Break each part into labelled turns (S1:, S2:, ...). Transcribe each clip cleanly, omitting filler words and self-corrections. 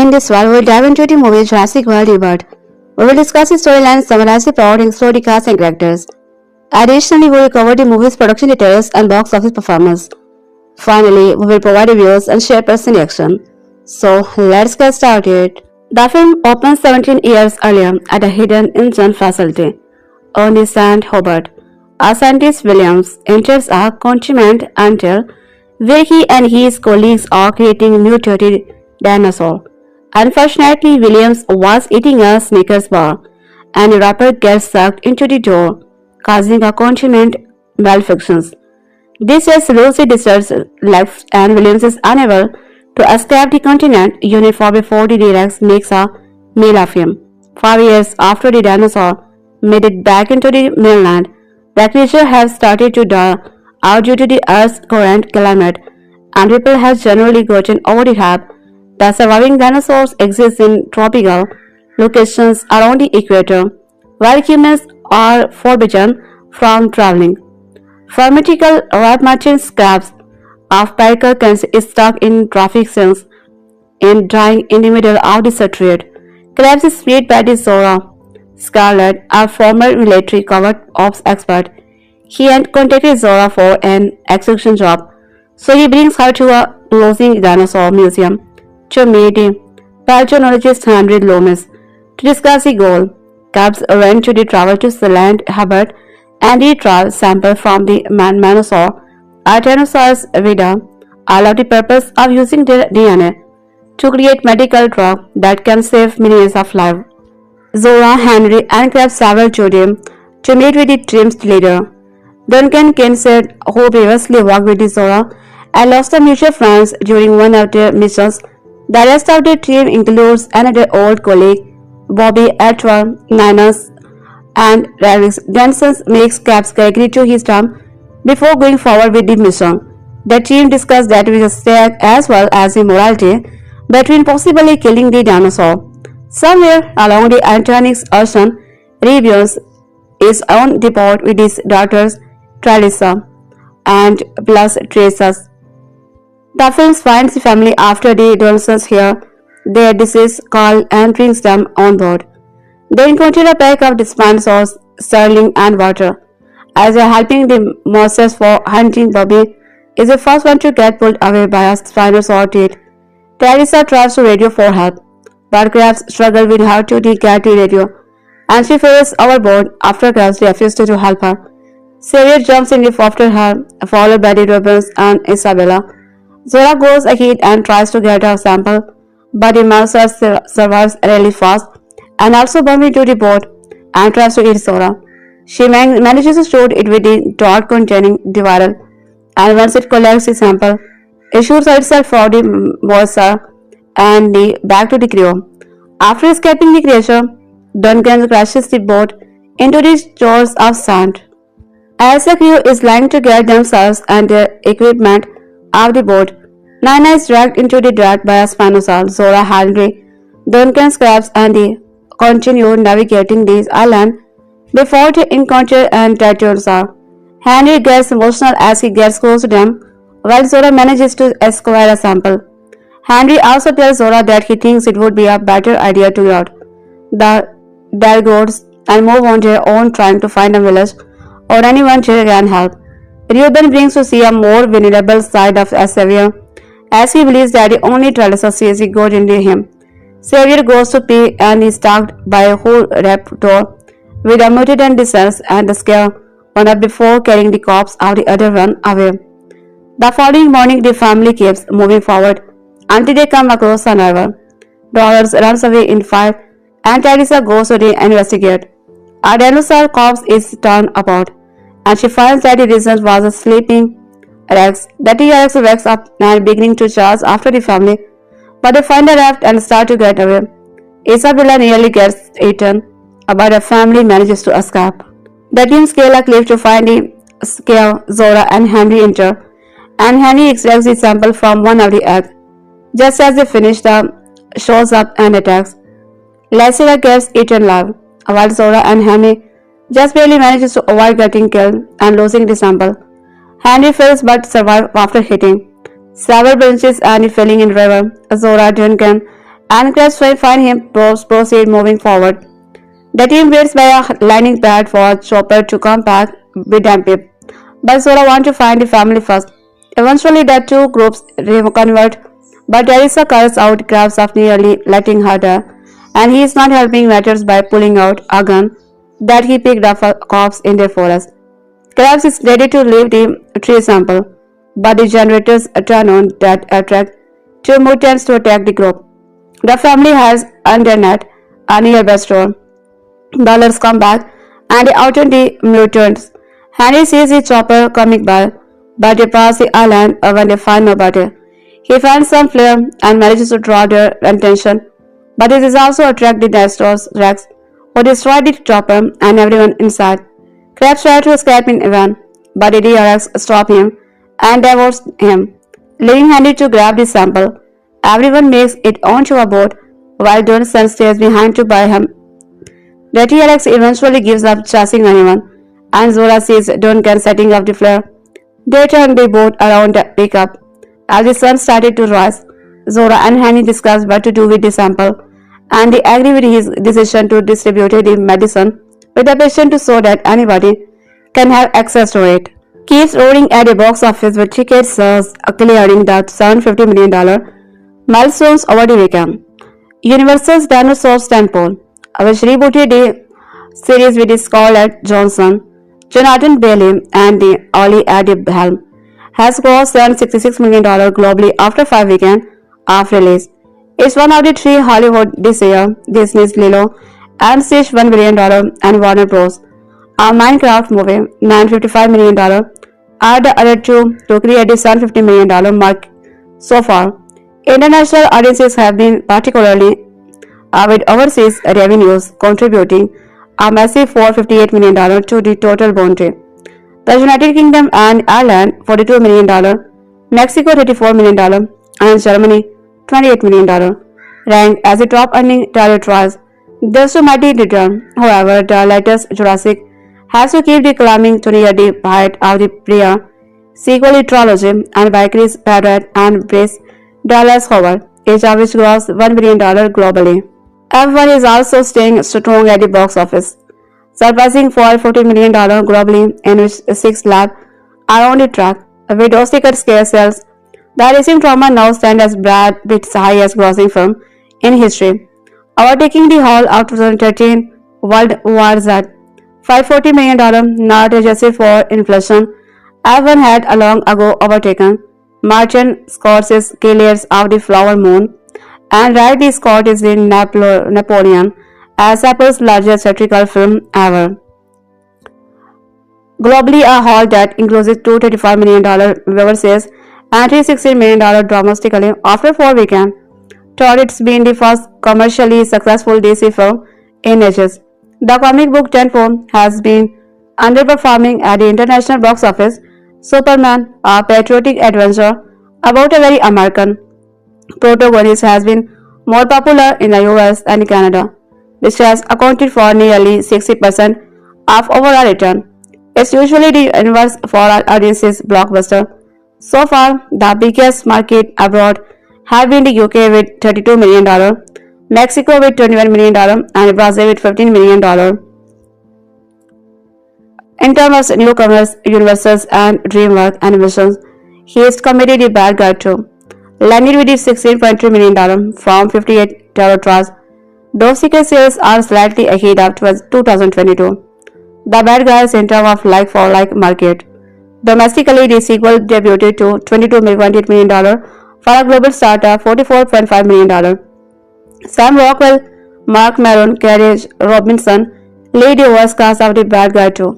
S1: In this one, we'll dive into the movie Jurassic World Rebirth. We will discuss the storyline, summarize the plot, and explore the cast and characters. Additionally, we will cover the movie's production details and box office performance. Finally, we will provide reviews and share personal reaction. So, let's get started. The film opens 17 years earlier at a hidden engine facility on the St. Hobart. A scientist Williams enters a containment until where he and his colleagues are creating mutated dinosaur. Unfortunately, Williams was eating a Snickers bar and a wrapper gets sucked into the door, causing a containment malfunction. This is Lucy disturbs left and Williams is unable to escape the containment unit for before the T-Rex makes a meal of him. 5 years after the dinosaur made it back into the mainland, the creature has started to die out due to the Earth's current climate, and people have generally gotten over the hype. The surviving dinosaurs exist in tropical locations around the equator, while humans are forbidden from traveling. Pharmaceutical reimagines scraps of perical cancer is stuck in traffic signs in drying in the middle of the street. Crabs is played by the Zora Scarlett, a former military covert ops expert. He had contacted Zora for an execution job, so he brings her to a closing dinosaur museum to meet the paleontologist Henry Loomis to discuss the goal. Cubs went to the travel to St. Hubert and retrieve sample from the Manosaur, a Tyrannosaurus vida, all of the purpose of using their DNA to create medical drug that can save millions of lives. Zora, Henry, and Krabs travel to them to meet with the team's leader. Duncan Kinsey, who previously worked with the Zora and lost a mutual friends during one of their missions. The rest of the team includes another old colleague, Bobby Atwell, Niners, and Travis. Denson makes Caps agree to his term before going forward with the mission. The team discussed that with a stake as well as the morality between possibly killing the dinosaur. Somewhere along the Atlantic Ocean, Rebius is on the boat with his daughters Tralisa and plus Traces. The film finds the family after the Johnsons hear their deceased call and brings them on board. They encounter a pack of dinosaurs, Sterling and Water. As they are helping the monsters for hunting, Bobby is the first one to get pulled away by a Spinosaur teeth. Teresa tries to radio for help, but Krabs struggle with her to get the radio, and she falls overboard after Krabs refuses to help her. Xavier jumps in after her, followed by the Robbins and Isabella. Zora goes ahead and tries to get her sample, but the monster survives really fast and also bumps into the boat and tries to eat Zora. She manages to shoot it with the dot containing the viral, and once it collects the sample, it shoots itself for the monster and back to the crew. After escaping the creature, Duncan crashes the boat into the shores of sand. As the crew is lying to get themselves and their equipment off the boat, Nina is dragged into the dirt by a Spinosaurus. Zora, Henry, Duncan, Scraps, and they continue navigating this island before they encounter and Tyrannosaur. Henry gets emotional as he gets close to them, while Zora manages to acquire a sample. Henry also tells Zora that he thinks it would be a better idea to get the Dalgods and move on their own, trying to find a village or anyone who can help. Reuben brings to see a more vulnerable side of Xavier, as he believes that the only Tyrannosaurus sees good in him. Xavier goes to pee and is stalked by a whole raptor with a mutant descends and the scare one up before carrying the corpse of the other run away. The following morning, the family keeps moving forward until they come across a river. Dollars runs away in fire and Teresa goes to investigate. A dinosaur corpse is turned apart, and she finds that the reason was a sleeping Rex. The T-Rex wakes up and beginning to charge after the family, but they find a raft and start to get away. Isabella nearly gets eaten, but the family manages to escape. The team scale a cliff to find the scare. Zora and Henry enter, and Henry extracts the sample from one of the eggs. Just as they finish, the shows up and attacks. Lacera gets eaten alive, while Zora and Henry just barely manages to avoid getting killed and losing the sample. Henry fails but survives after hitting several branches and falling in river. Zora, Duncan, and crabs find him proceed moving forward. The team waits by a landing pad for Chopper to come back with them, but Zora wants to find the family first. Eventually, the two groups convert, but Teresa calls out Krabs of nearly letting her die, and he is not helping matters by pulling out a gun that he picked up for cops in the forest. Krabs is ready to leave the tree sample, but the generators turn on that attract two mutants to attack the group. The family has undernet a nearby store. Dollars come back and they outrun the mutants. Henry sees the chopper coming by, but they pass the island when they find nobody. He finds some flare and manages to draw their attention, but it is also attract the dinosaurs Rex, who destroy the chopper and everyone inside. Krabs tries to escape in a van, but the Rex stop him and devours him, leaving Henry to grab the sample. Everyone makes it onto a boat, while Johnson stays behind to buy him. The T-Rex eventually gives up chasing anyone, and Zora sees Duncan setting up the flare. They turn the boat around the pickup. As the sun started to rise, Zora and Henry discuss what to do with the sample, and they agree with his decision to distribute the medicine with the patient so that anybody can have access to it. Keeps roaring at the box office with tickets clearing the $750 million milestones over the weekend. Universal's Dinosaurs Temple, which rebooted the series with Scarlett Johansson, Jonathan Bailey, and the Ollie at the helm, has grossed $766 million globally after 5 weekends of release. It's one of the three Hollywood this year. Disney's Lilo and Stitch $1 billion and Warner Bros. A Minecraft movie $955 million are the other two to create the $750 million mark so far. International audiences have been particularly with overseas revenues contributing a massive $458 million to the total bounty. The United Kingdom and Ireland $42 million, Mexico $34 million, and Germany $28 million, ranked as the top earning territories. Thus to mighty return. However, the latest Jurassic has to keep the climbing to near the height of the prior sequel trilogy and by Chris Pratt and Bryce Dallas Howard, each of which grossed $1 billion globally. F1 is also staying strong at the box office, surpassing $440 million globally, in which 6 laps are on the track. With those ticket scale sales, the racing drama now stands as Brad Pitt's highest grossing film in history, overtaking the Hall of 2013 World War Z. $540 million, not adjusted for inflation. F1 had long ago overtaken Martin Scorsese's Killers of the Flower Moon and Ridley Scott's Napoleon as Apple's largest theatrical film ever. Globally, a haul that includes $235 million overseas and $360 million domestically after 4 weekends. Thought it's been the first commercially successful DC film in ages. The comic book tentpole has been underperforming at the international box office. Superman, a patriotic adventure about a very American protagonist, has been more popular in the US and Canada, which has accounted for nearly 60% of overall return. It's usually the inverse for our audience's blockbuster. So far, the biggest market abroad have been the UK with $32 million, Mexico with $21 million, and Brazil with $15 million. In terms of newcomers, Universal's and DreamWorks Animations, Heist Comedy The Bad Guy 2 landed with $16.3 million from 58 territories. Those ticket sales are slightly ahead of 2022. The Bad Guys in terms of like-for-like market. Domestically, the sequel debuted to $22.8 million for a global start of $44.5 million. Sam Rockwell, Mark Maron, Carrie Robinson lead the voice cast of The Bad Guy 2,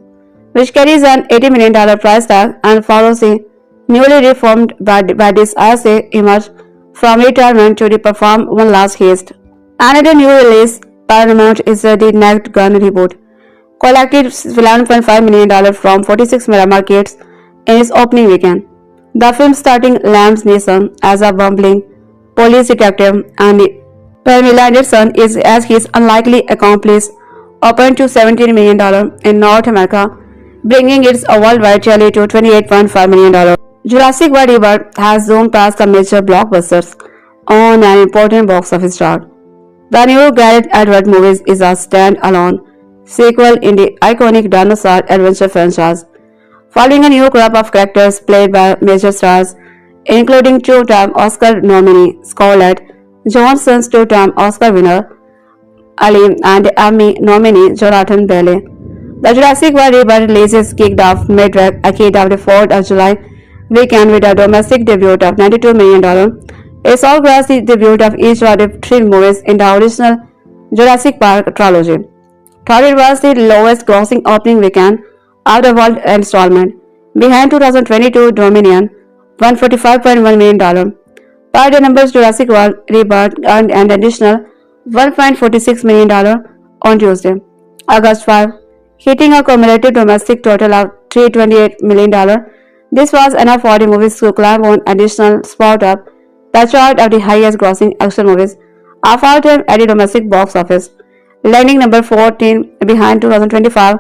S1: which carries an $80 million price tag and follows the newly reformed Baddies as they emerge from retirement to perform one last heist. Another new release, Paramount, is the Naked Gun reboot, collected $11.5 million from 46 markets in its opening weekend. The film starring Liam Neeson as a bumbling police detective and Pamela Anderson is as his unlikely accomplice opened to $17 million in North America, bringing its worldwide tally to $28.5 million. Jurassic World Rebirth has zoomed past the major blockbusters on an important box office chart. The new Gareth Edward movie is a stand-alone sequel in the iconic dinosaur adventure franchise, following a new crop of characters played by major stars, including two-time Oscar nominee Scarlett Johansson, two-time Oscar winner Ali, and Emmy nominee Jonathan Bailey. The Jurassic World Rebirth releases kicked off mid-decade of the 4th of July weekend with a domestic debut of $92 million. It saw the debut of each of the three movies in the original Jurassic Park trilogy. Third, it was the lowest grossing opening weekend of the world installment, behind 2022 Dominion $145.1 million. By the numbers, Jurassic World Rebirth earned an additional $1.46 million on Tuesday, August 5, hitting a cumulative domestic total of $328 million. This was enough for the movies to climb one additional spot up the chart of the highest grossing action movies of all time at the domestic box office, landing number 14 behind 2025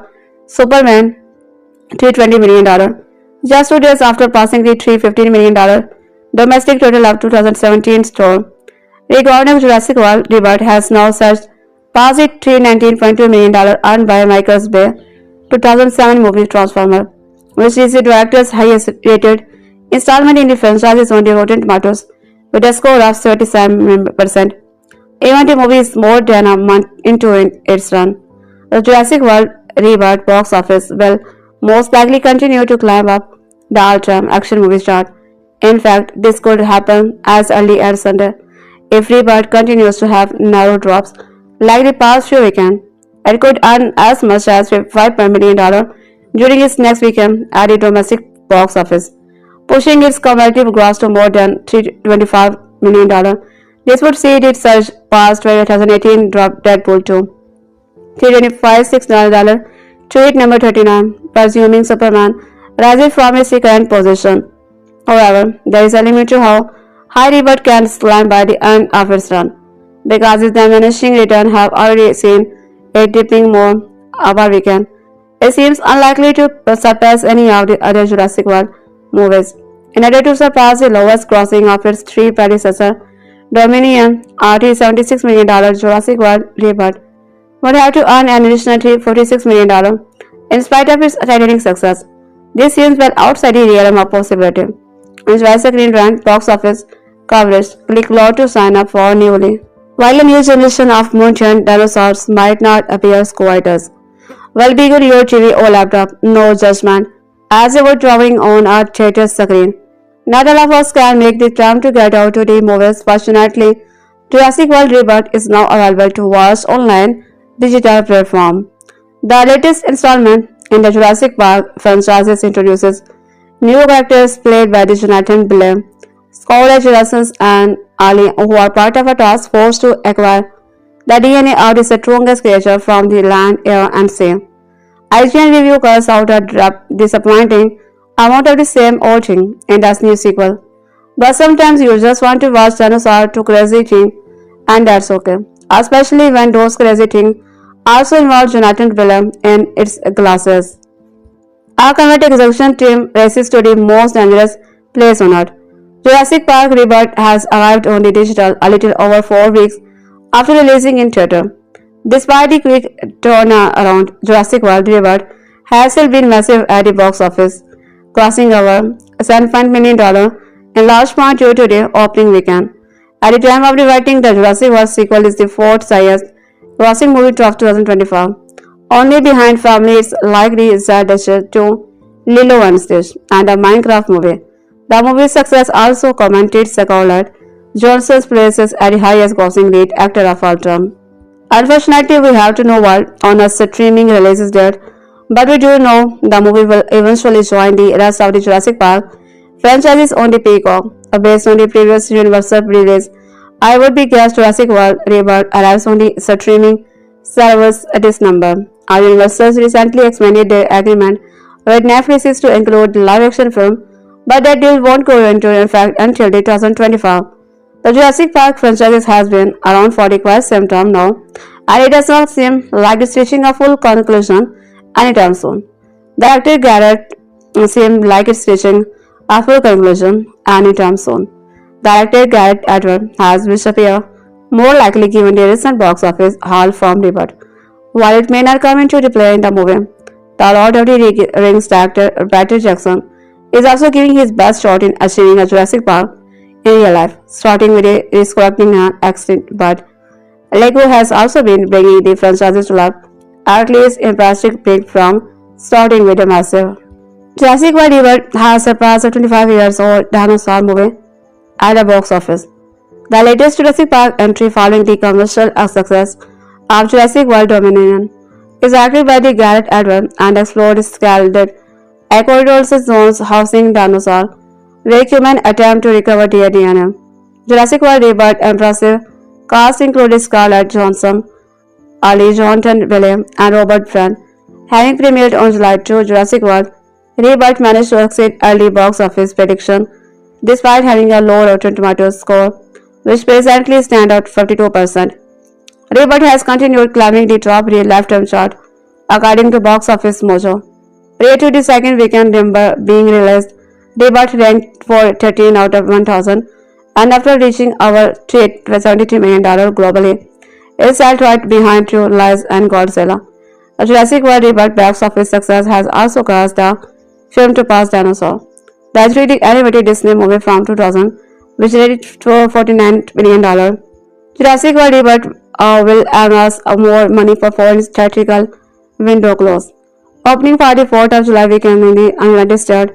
S1: Superman $320 million, just 2 days after passing the $315 million domestic total of 2017 store. Recording of Jurassic World Rebirth has now surged past the $319.2 million earned by Michael Bay's 2007 movie Transformer, which is the director's highest rated installment in the franchise on the Rotten Tomatoes with a score of 77%. Even the movie is more than a month into its run. The Jurassic World Rebirth box office will most likely continue to climb up the all-time action movie chart. In fact, this could happen as early as Sunday if Rebirth continues to have narrow drops like the past few weekends. It could earn as much as $5 million during its next weekend at the domestic box office, pushing its cumulative gross to more than $325 million. This would see it surge past 2018 drop Deadpool 2 $325.6 million to its number 39, presuming Superman rises from its current position. However, there is a limit to how high Rebirth can climb by the end of its run, because its diminishing returns have already seen it dipping more per weekend. It seems unlikely to surpass any of the other Jurassic World movies. In order to surpass the lowest grossing of its three predecessors, Dominion $76 million Jurassic World Rebirth would have to earn an additional $46 million in spite of its titanic success. This seems well outside the realm of possibility. In Jurassic World box office coverage, click below to sign up for newly. While a new generation of mutant dinosaurs might not appear quite as well, be good your TV or laptop, no judgment, as they were drawing on our theater screen. Not all of us can make the time to get out to the movies. Fortunately, Jurassic World Rebirth is now available to watch online digital platform. The latest installment in the Jurassic Park franchise introduces new characters played by Jonathan Bailey, Scarlett Johansson, and Ali, who are part of a task force to acquire the DNA of the strongest creature from the land, air, and sea. IGN review calls out a disappointing amount of the same old thing in this new sequel. But sometimes you just want to watch dinosaurs to crazy thing, and that's okay. Especially when those crazy things also involve Jonathan Bailey in its glasses. Our convert execution team races to the most dangerous place on earth. Jurassic Park Rebirth has arrived on the digital a little over 4 weeks after releasing in theater. Despite the quick turnaround, Jurassic World Rebirth has still been massive at the box office, crossing over $7 million in large part due to the opening weekend. At the time of the writing, the Jurassic World sequel is the fourth highest grossing movie of 2025, only behind families like the Zelda 2, Lilo and Stitch, and the Minecraft movie. The movie's success also commented Scarlett Johansson's places at the highest grossing lead actor of all time. Unfortunately, we have to know what on a streaming releases date, but we do know the movie will eventually join the rest of the Jurassic Park franchises on the Peacock. Based on the previous Universal release, I would be guessed Jurassic World Rebirth arrives on the streaming service at this number. Our Universal recently expanded their agreement with Netflix to include the live-action film, but that deal won't go into effect until 2025. The Jurassic Park franchise has been around for quite some time now, and it does not seem like it's reaching a full conclusion anytime soon. The actor Garrett seemed like it's reaching a full conclusion anytime soon. Director Gareth Edwards has disappeared, more likely given the recent box office haul from Rebirth. While it may not come into replay in the movie, the Lord of the Rings director Peter Jackson is also giving his best shot in achieving a Jurassic Park in real life, starting with a disconnecting an extinct bird. Lego has also been bringing the franchises to life, at least in plastic break from starting with a massive. Jurassic World Rebirth has surpassed the 25 years old dinosaur movie at the box office. The latest Jurassic Park entry following the commercial success of Jurassic World Dominion is acted by the Gareth Edwards and explored scaled ecological zones housing dinosaurs, where humans attempt to recover their DNA. Jurassic World Rebirth impressive cast included Scarlett Johansson, Ali Johnson William, and Robert Friend. Having premiered on July 2, Jurassic World Rebirth managed to exceed early box office prediction despite having a low Rotten Tomatoes score, which presently stands at 52%. Rebirth has continued climbing the top lifetime chart, according to Box Office Mojo. Prior to the second weekend being released, Rebirth ranked for 13 out of 1,000, and after reaching over $73 million globally, it sat right behind True Lies and Godzilla. A Jurassic World Rebirth box office success has also caused the film to pass Dinosaur, the 3D animated Disney movie from 2000, which rated for $49 million. Jurassic World Rebirth will amass more money for foreign theatrical window close. Opening for the 4th of July weekend in the United States,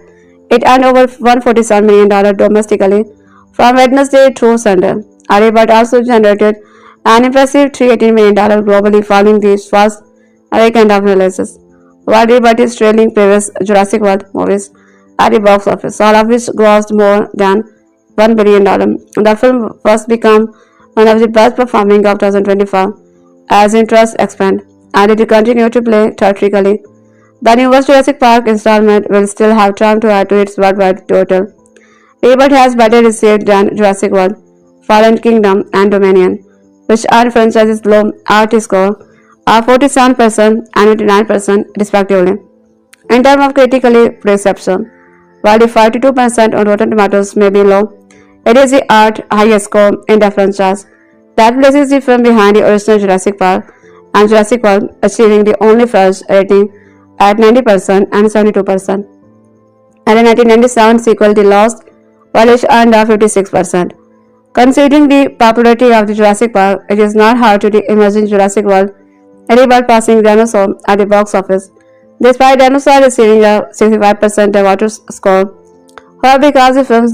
S1: it earned over $147 million domestically from Wednesday through Sunday. Rebirth also generated an impressive $318 million globally following the first weekend of releases. While Rebirth is trailing previous Jurassic World movies at the box office, all of which grossed more than $1 billion. The film first became one of the best performing of 2025 as interest expand, and it will continue to play theatrically. The newest Jurassic Park installment will still have time to add to its worldwide total. Rebirth has better received than Jurassic World, Fallen Kingdom, and Dominion, which earned franchises low art score of 47% and 89% respectively. In terms of critically reception, while the 42% on Rotten Tomatoes may be low, it is the art highest score in the franchise that places the film behind the original Jurassic Park and Jurassic World, achieving the only first rating at 90% and 72%. And the 1997 sequel, The Lost, which earned 56%. Considering the popularity of the Jurassic Park, it is not hard to imagine Jurassic World Rebirth passing Dinosaur at the box office, despite Dinosaur receiving a 65% water score. However, because the film's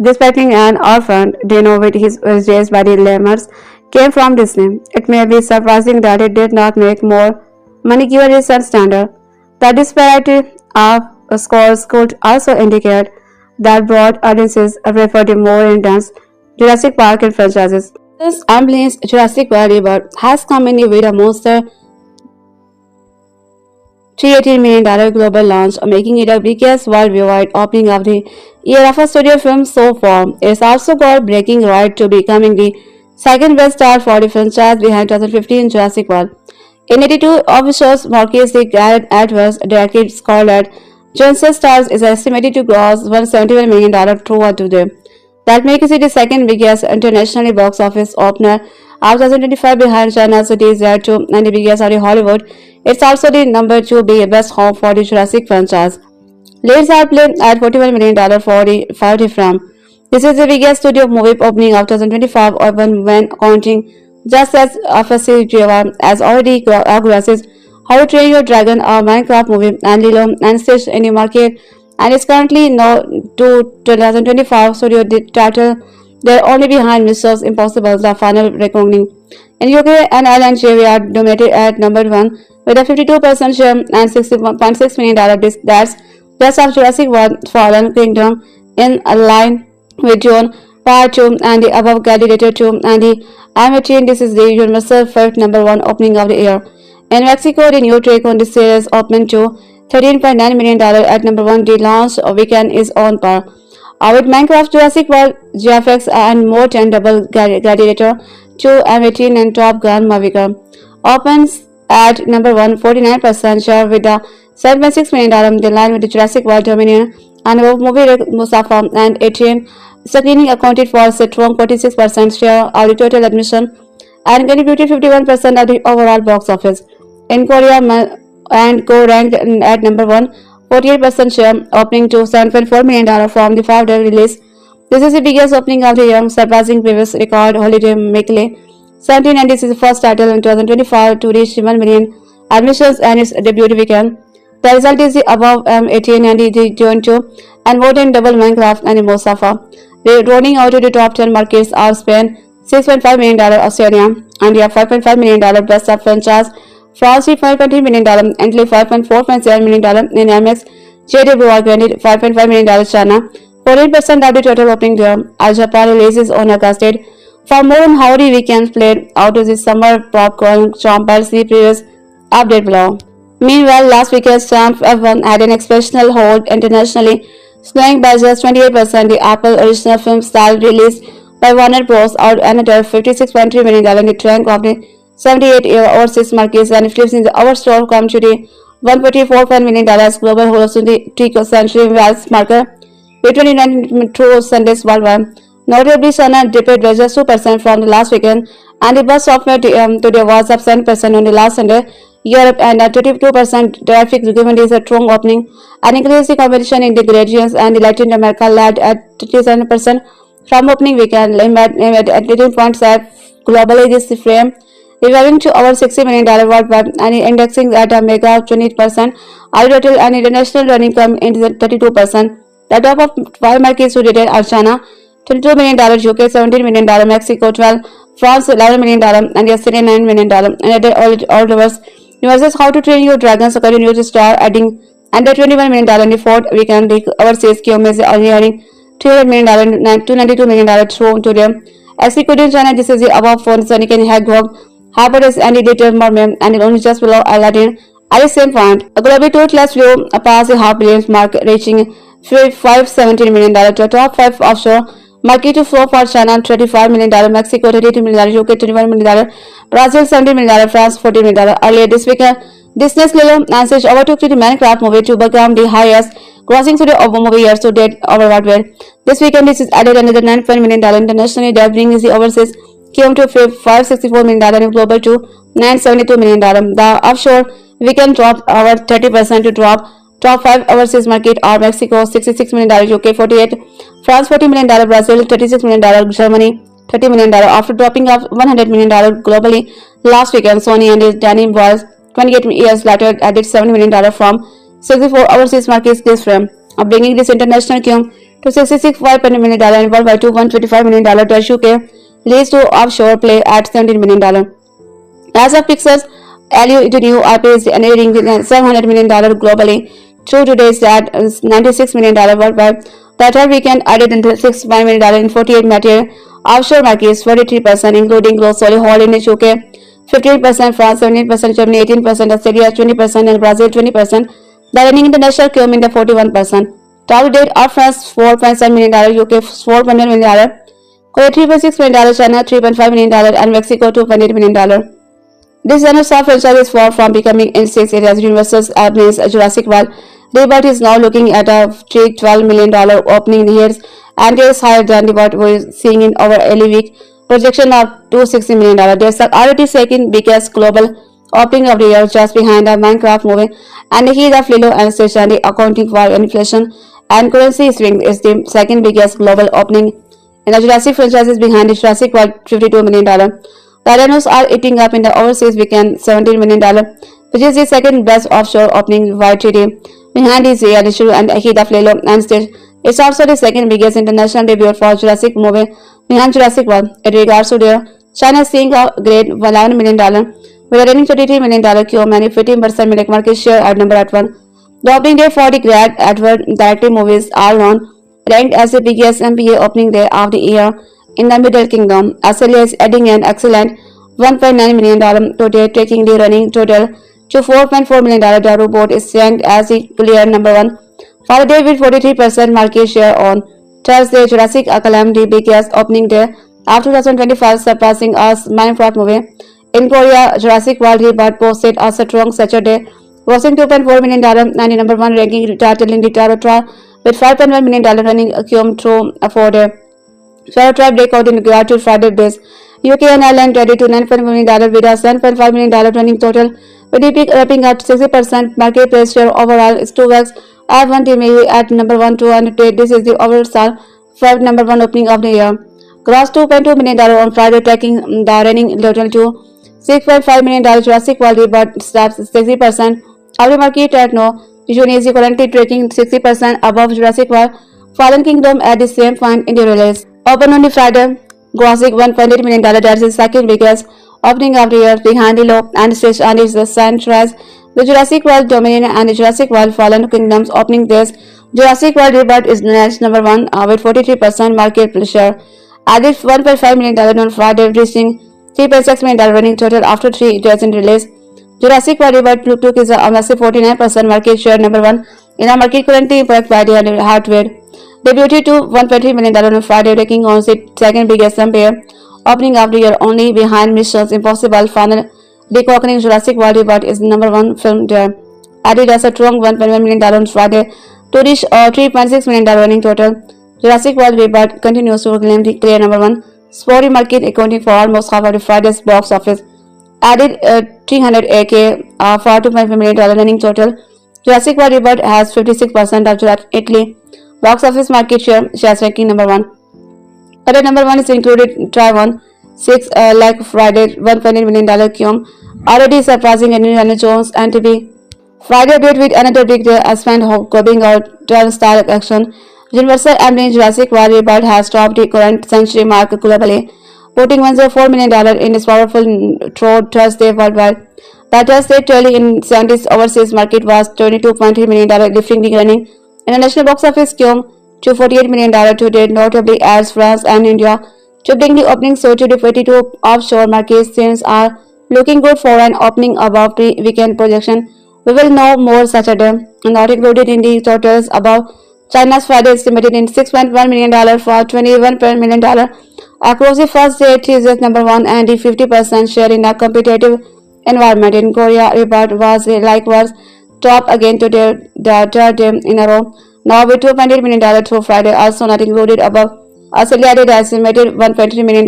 S1: depicting an orphan Dino with his raised by the lemurs came from Disney, it may be surprising that it did not make more money given recent standard. The disparity of scores could also indicate that broad audiences prefer the more intense Jurassic Park and franchises. This ambulance Jurassic World Rebirth has come in with a monster $318 million global launch, making it the biggest worldwide opening of the year of a studio film so far. It's also got breaking right to becoming the second best star for the franchise behind 2015 Jurassic World. In 82 officials, Marquis the Gareth Edwards directed Scarlett Johansson stars is estimated to gross $171 million throughout today. That makes it the second biggest international box office opener of 2025 behind China's Z2 and the biggest out of Hollywood. It's also the number 2 best home for the Jurassic franchise. Leads are played at $41 million for the film. This is the biggest studio movie opening of 2025 even when counting just as offensive as already aggressive How to Train Your Dragon, a Minecraft movie, and Lilo and Stitch in the market, and is currently now to 2025 studio title. They're only behind Mr. Impossible, The Final Reckoning. In UK and Ireland, JV dominated at number 1 with a 52% share and $61.6 million. That's just of Jurassic World Fallen Kingdom in line with Dune Part 2 and the above Gladiator 2 and the Amateur. This is the universal first number 1 opening of the year. In Mexico, the new take on the series opened to $13.9 million at number 1. The launch weekend is on par with Minecraft, Jurassic World, GFX, and more than double Gladiator 2, M18, and Top Gun Maverick. Opens at number 1, 49% share with the $7.6 million. The line with the Jurassic World Dominion and movie Musafa and Adrian screening accounted for a strong 46% share of the total admission and contributed 51% of the overall box office. In Korea, and Go ranked at number 1, 48% share, opening to $7.4 million from the 5-day release. This is the biggest opening of the year, surpassing previous record Holiday Makeley 17, and this is the first title in 2025 to reach 1 million admissions and its debut weekend. The result is the above 18 and the Joint 2 and more than double Minecraft and Mosafa. Rolling out to the top 10 markets are Spain $6.5 million, Australia, India $5.5 million, Best of Franchise, France $5.3 million, Italy $5.4 million, in MX, JW granted $5.5 million, China 14% of the total opening there, as Japan releases on August date. For more on how the weekends played out of the summer popcorn chompers, see previous update below. Meanwhile, last weekend's Champ F1 had an exceptional hold internationally, slowing by just 28%. The Apple original film style released by Warner Bros. Out another $56.3 million in the trunk of the 78-year overseas markets, and flips in the our store come to the $144 million global host in the 3th-century wealth marker, with 29 true Sundays worldwide. Notably, China dipped by just 2% from the last weekend, and the bus software today was up 7% on the last Sunday. Europe and 22% traffic given is a strong opening, and increased the competition in the regions, and the Latin America led at 37% from opening weekend, at 18.7 globally this frame, reviving to over $60 million worldwide, and indexing at a mega 20%. Our total and international running come in 32%. The top of 5 markets who did it are China $22 million, UK $17 million, Mexico $12, France $11 million, and yesterday $9 million. And all overs. Universe's How to Train Your Dragon continues to star, adding under $21 million in the fourth weekend. The overseas QM is only earning $300 million, $292 million through to them. Executing China, this is the above phone Sonic and Hedgehog, Harper and Editor Merman, and only just below Aladdin at the same point. A global total flew past the half billion mark, reaching $517 million to top 5 offshore market to flow for China $35 million, Mexico $32 million, UK $21 million, Brazil $70 million, France $40 million. Earlier this weekend, Disney's Lilo and Stitch overtook the Minecraft movie to become the highest grossing studio of movie years to date over worldwide. This weekend, this is added another $9 million internationally, that brings the overseas came to $564 million and global to $972 million. The offshore weekend dropped over 30% to drop. Top 5 overseas market are Mexico $66 million, UK $48, France $40 million, Brazil $36 million, Germany $30 million. After dropping off $100 million globally last weekend, Sony and its denim was 28 years later added $70 million from 64 overseas markets this frame, bringing this international cum to $66.5 million and worldwide to $125 million. The UK leads to offshore play at $17 million. As of Pixar's value to new IP is nearing $700 million globally. Through today's that is $96 million worldwide. The third weekend added $65 million in 48 material offshore markets, 43%, including globally hold in the UK, 58%, France 17%, Germany 18%, Australia 20%, and Brazil 20%. The running international came in the 41%. Top date are France $4.7 million, UK $4.1 million, Korea $3.6 million, China $3.5 million, and Mexico $2.8 million. This dinosaur franchise is far from becoming in 6 areas. Universal's means Jurassic World Rebirth is now looking at a $12 million opening years, and is higher than what we're seeing in our early week projection of $260 million. There's already second biggest global opening of the year, just behind the Minecraft movie and the heat of Lilo and Stitch, and accounting for inflation and currency swing is the second biggest global opening. And the Jurassic franchise is behind the Jurassic World $52 million. The dinos are eating up in the overseas weekend $17 million, which is the second best offshore opening by 3D. Behind is the issue and the heat of Lilo and Stitch. It's also the second biggest international debut for Jurassic movie behind Jurassic World. In regards to their China is seeing a great $11 million with a running $33 million QM and 15% market share at number 1. The opening day for the Great Edward directed movies are known, ranked as the biggest MPA opening day of the year in the Middle Kingdom. Australia is adding an excellent $1.9 million today, taking the running total to $4.4 million. The robot is ranked as the clear number 1 for the day with 43% market share on Thursday. Jurassic acclaimed the biggest opening day of 2025, surpassing us Minecraft movie. In Korea, Jurassic World Rebirth posted a strong Saturday, grossing $2.4 million and the number 1 ranking, titling the Tarot with with $5.1 million running cum through for a Share Tribe breakout in regard to Friday base. UK and Ireland ready to $9.5 million with a $7.5 million running total, with EP wrapping at 60% marketplace share overall is 2x. R1 team at number 1 208. This is the overall star for number 1 opening of the year. Gross $2.2 million on Friday, taking the running total to $6.5 million. Jurassic World Rebirth slaps 60%. Every market at no. Vision is currently tracking 60% above Jurassic World Fallen Kingdom at the same point in the release. Open on the Friday, grossing $1.8 million. That's the second biggest opening of the year behind the low and stage and is the sunrise. The Jurassic World Dominion and the Jurassic World Fallen Kingdoms opening days. Jurassic World Rebirth is next number 1 with 43% market share. Added $1.5 million on Friday, reaching $3.6 million running total after 3 days in release. Jurassic World Rebirth took is a massive 49% market share, number 1 in a market currently backed by the hardware. Debuted to $1.3 million on Friday, taking on its second biggest empire, opening of the year only behind Missions Impossible. Final Deconquering Jurassic World Rebirth is the number 1 film there. Added as a strong $1.1 million on Friday to reach $3.6 million running total. Jurassic World Rebirth continues to claim the clear number 1 sporty market, accounting for almost half of the Friday's box office. Added 300k for $2.5 million running total. Jurassic World Rebirth has 56% of Italy box office market share, shares ranking number 1. Other number 1 is included Taiwan, 6 like Friday, $1.8 million cum, already surpassing Indiana Jones and TV. Friday date with another big day as fan going out 12-star action. Universal Amblin Jurassic World Rebirth has topped the current century mark globally, putting $104 million in its powerful through Thursday worldwide. The Thursday tally in 70s overseas market was $22.3 million, lifting the running international box office cum to $48 million to date, notably as France and India, tripling the opening so to the 22 offshore markets. Since are looking good for an opening above the weekend projection. We will know more Saturday. Not included in the totals above, China's Friday estimated in $6.1 million for $21 million across the first day. It is number 1 and the 50% share in a competitive environment. In Korea, Rebirth was likewise top again to the third day in a row. Now with $2.8 million through Friday, also not included above. Australia did estimated $1.3 million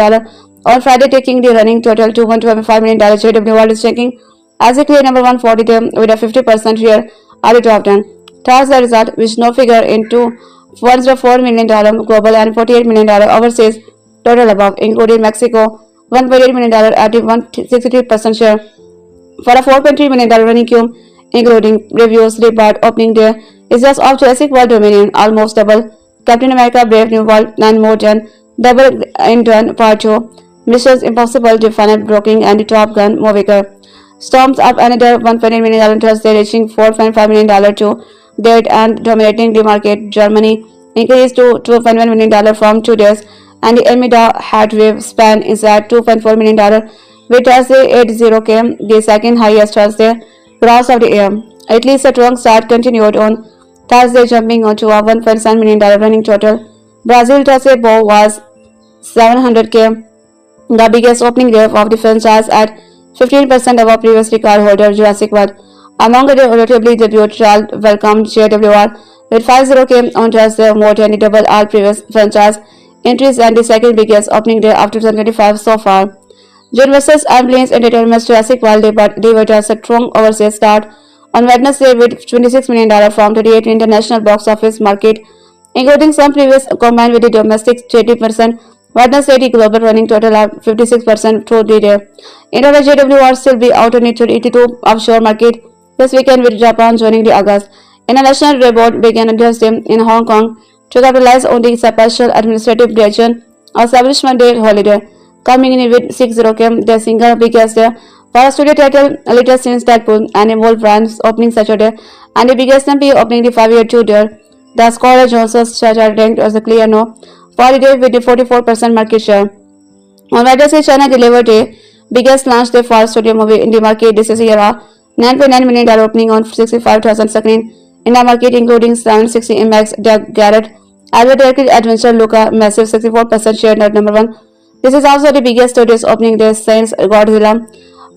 S1: on Friday, taking the running total to $125 million. JW World is checking as a clear number 140 with a 50% share at the top 10. Thus the result, which no figure into $104 million global and $48 million overseas total above, including Mexico, $1.8 million at the 163% share for a $4.3 million running cum, including reviews. Rebirth opening day is just off Jurassic World Dominion, almost double Captain America Brave New World, and more than double in turn Part 2, Missions Impossible Definite Broking, and the Top Gun movie. Storms up another $1.8 million Thursday, reaching $4.5 million to date and dominating the market. Germany increased to $2.1 million from 2 days, and the Almeida heatwave span is at $2.4 million, with Thursday 80k, the second highest Thursday gross of the year. Italy's strong start continued on Thursday, jumping onto a $1.7 million running total. Brazil Thursday bow was 700k, the biggest opening day of the franchise at 15% above previous record holder Jurassic World. Among the notably debuted child welcomed JWR with 50k on Thursday, more than double all previous franchise entries and the second biggest opening day of 2025 so far. Universal's Amblin Entertainment's Jurassic World delivered a strong overseas start on Wednesday with $26 million from 38 international box office market, including some previous combined with the domestic 30%. Wednesday, the global running total at 56% through the day. Indonesia JWR still be out on its 82 offshore market this weekend, with Japan joining the August. International rebound began on Thursday in Hong Kong to capitalize on the special administrative region establishment day holiday, coming in with 60k, the single biggest day for a studio title latest since Deadpool and Evolve brands opening Saturday, and the biggest MP opening the 5-year tour. The Scarlett Johansson started ranked as a clear no for the day with the 44% market share. On Wednesday, China delivered a biggest launch day for a studio movie in the market this era, $9.9 million opening on 65,000 screen in the market, including 760 IMAX Garrett, Advertising Adventure Luca, massive 64% share at number 1. This is also the biggest studio's opening day since Godzilla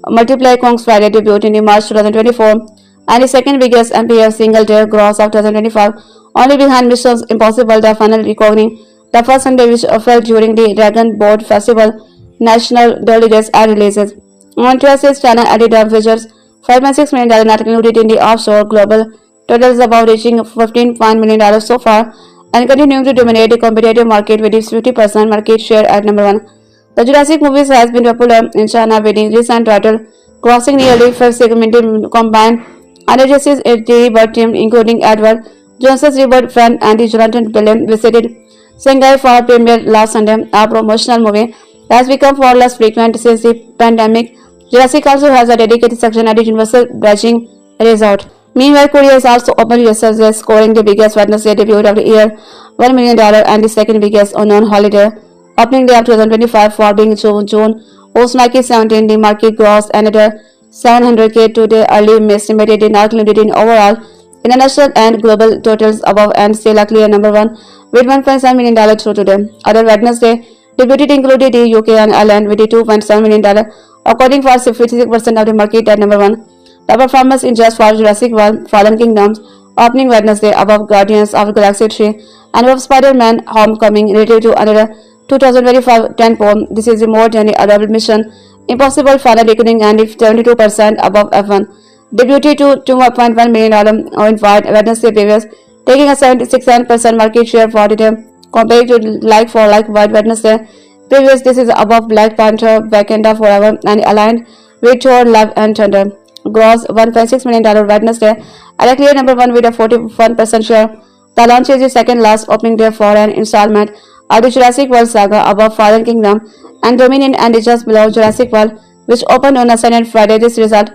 S1: Multiply Kong's Friday debut in March 2024. and the second biggest MPF single day gross of 2025, only behind Mission Impossible, the final reckoning, the first Sunday which fell during the Dragon Boat Festival, national delegates and releases. On Tuesday, China added up figures $5.6 million not included in the offshore global totals above reaching $15 million so far and continuing to dominate the competitive market with its 50% market share at number 1. The Jurassic movies has been popular in China with recent title crossing nearly 5 segmented combined analysis at the Rebirth team including Edward Jones's Rebirth friend and the Jonathan Billion visited Shanghai for premiere last Sunday. A promotional movie has become far less frequent since the pandemic. Jurassic also has a dedicated section at the Universal Beijing Resort. Meanwhile, Korea is also open yesterday, scoring the biggest Wednesday debut of the year, $1 million, and the second biggest unknown holiday opening day of 2025 for being June. Host Nike 17, the market grossed another 700K to the early estimated not included in overall international and global totals above and still a clear number 1 with $1.7 million through today. Other Wednesday debuted included the UK and Ireland with the $2.7 million, according for 56% of the market at number 1. The performance in just for Jurassic World Fallen Kingdoms opening Wednesday above Guardians of the Galaxy 3 and above Spider-Man Homecoming relative to another 2025 tentpole. This is more than the other Mission Impossible Final Reckoning and 72% above F1. Debuted to $2.1 million in Wednesday previous, taking a 76% market share for the day. Compared to like-for-like White Wednesday previous, this is above Black Panther, Wakanda Forever, and aligned with Thor: Love and Thunder. Gross $1.6 million Wednesday, and a clear number 1 with a 41% share. The launch is the second last opening day for an installment of the Jurassic World saga above Fallen Kingdom and Dominion and just below Jurassic World, which opened on a Sunday Friday. This result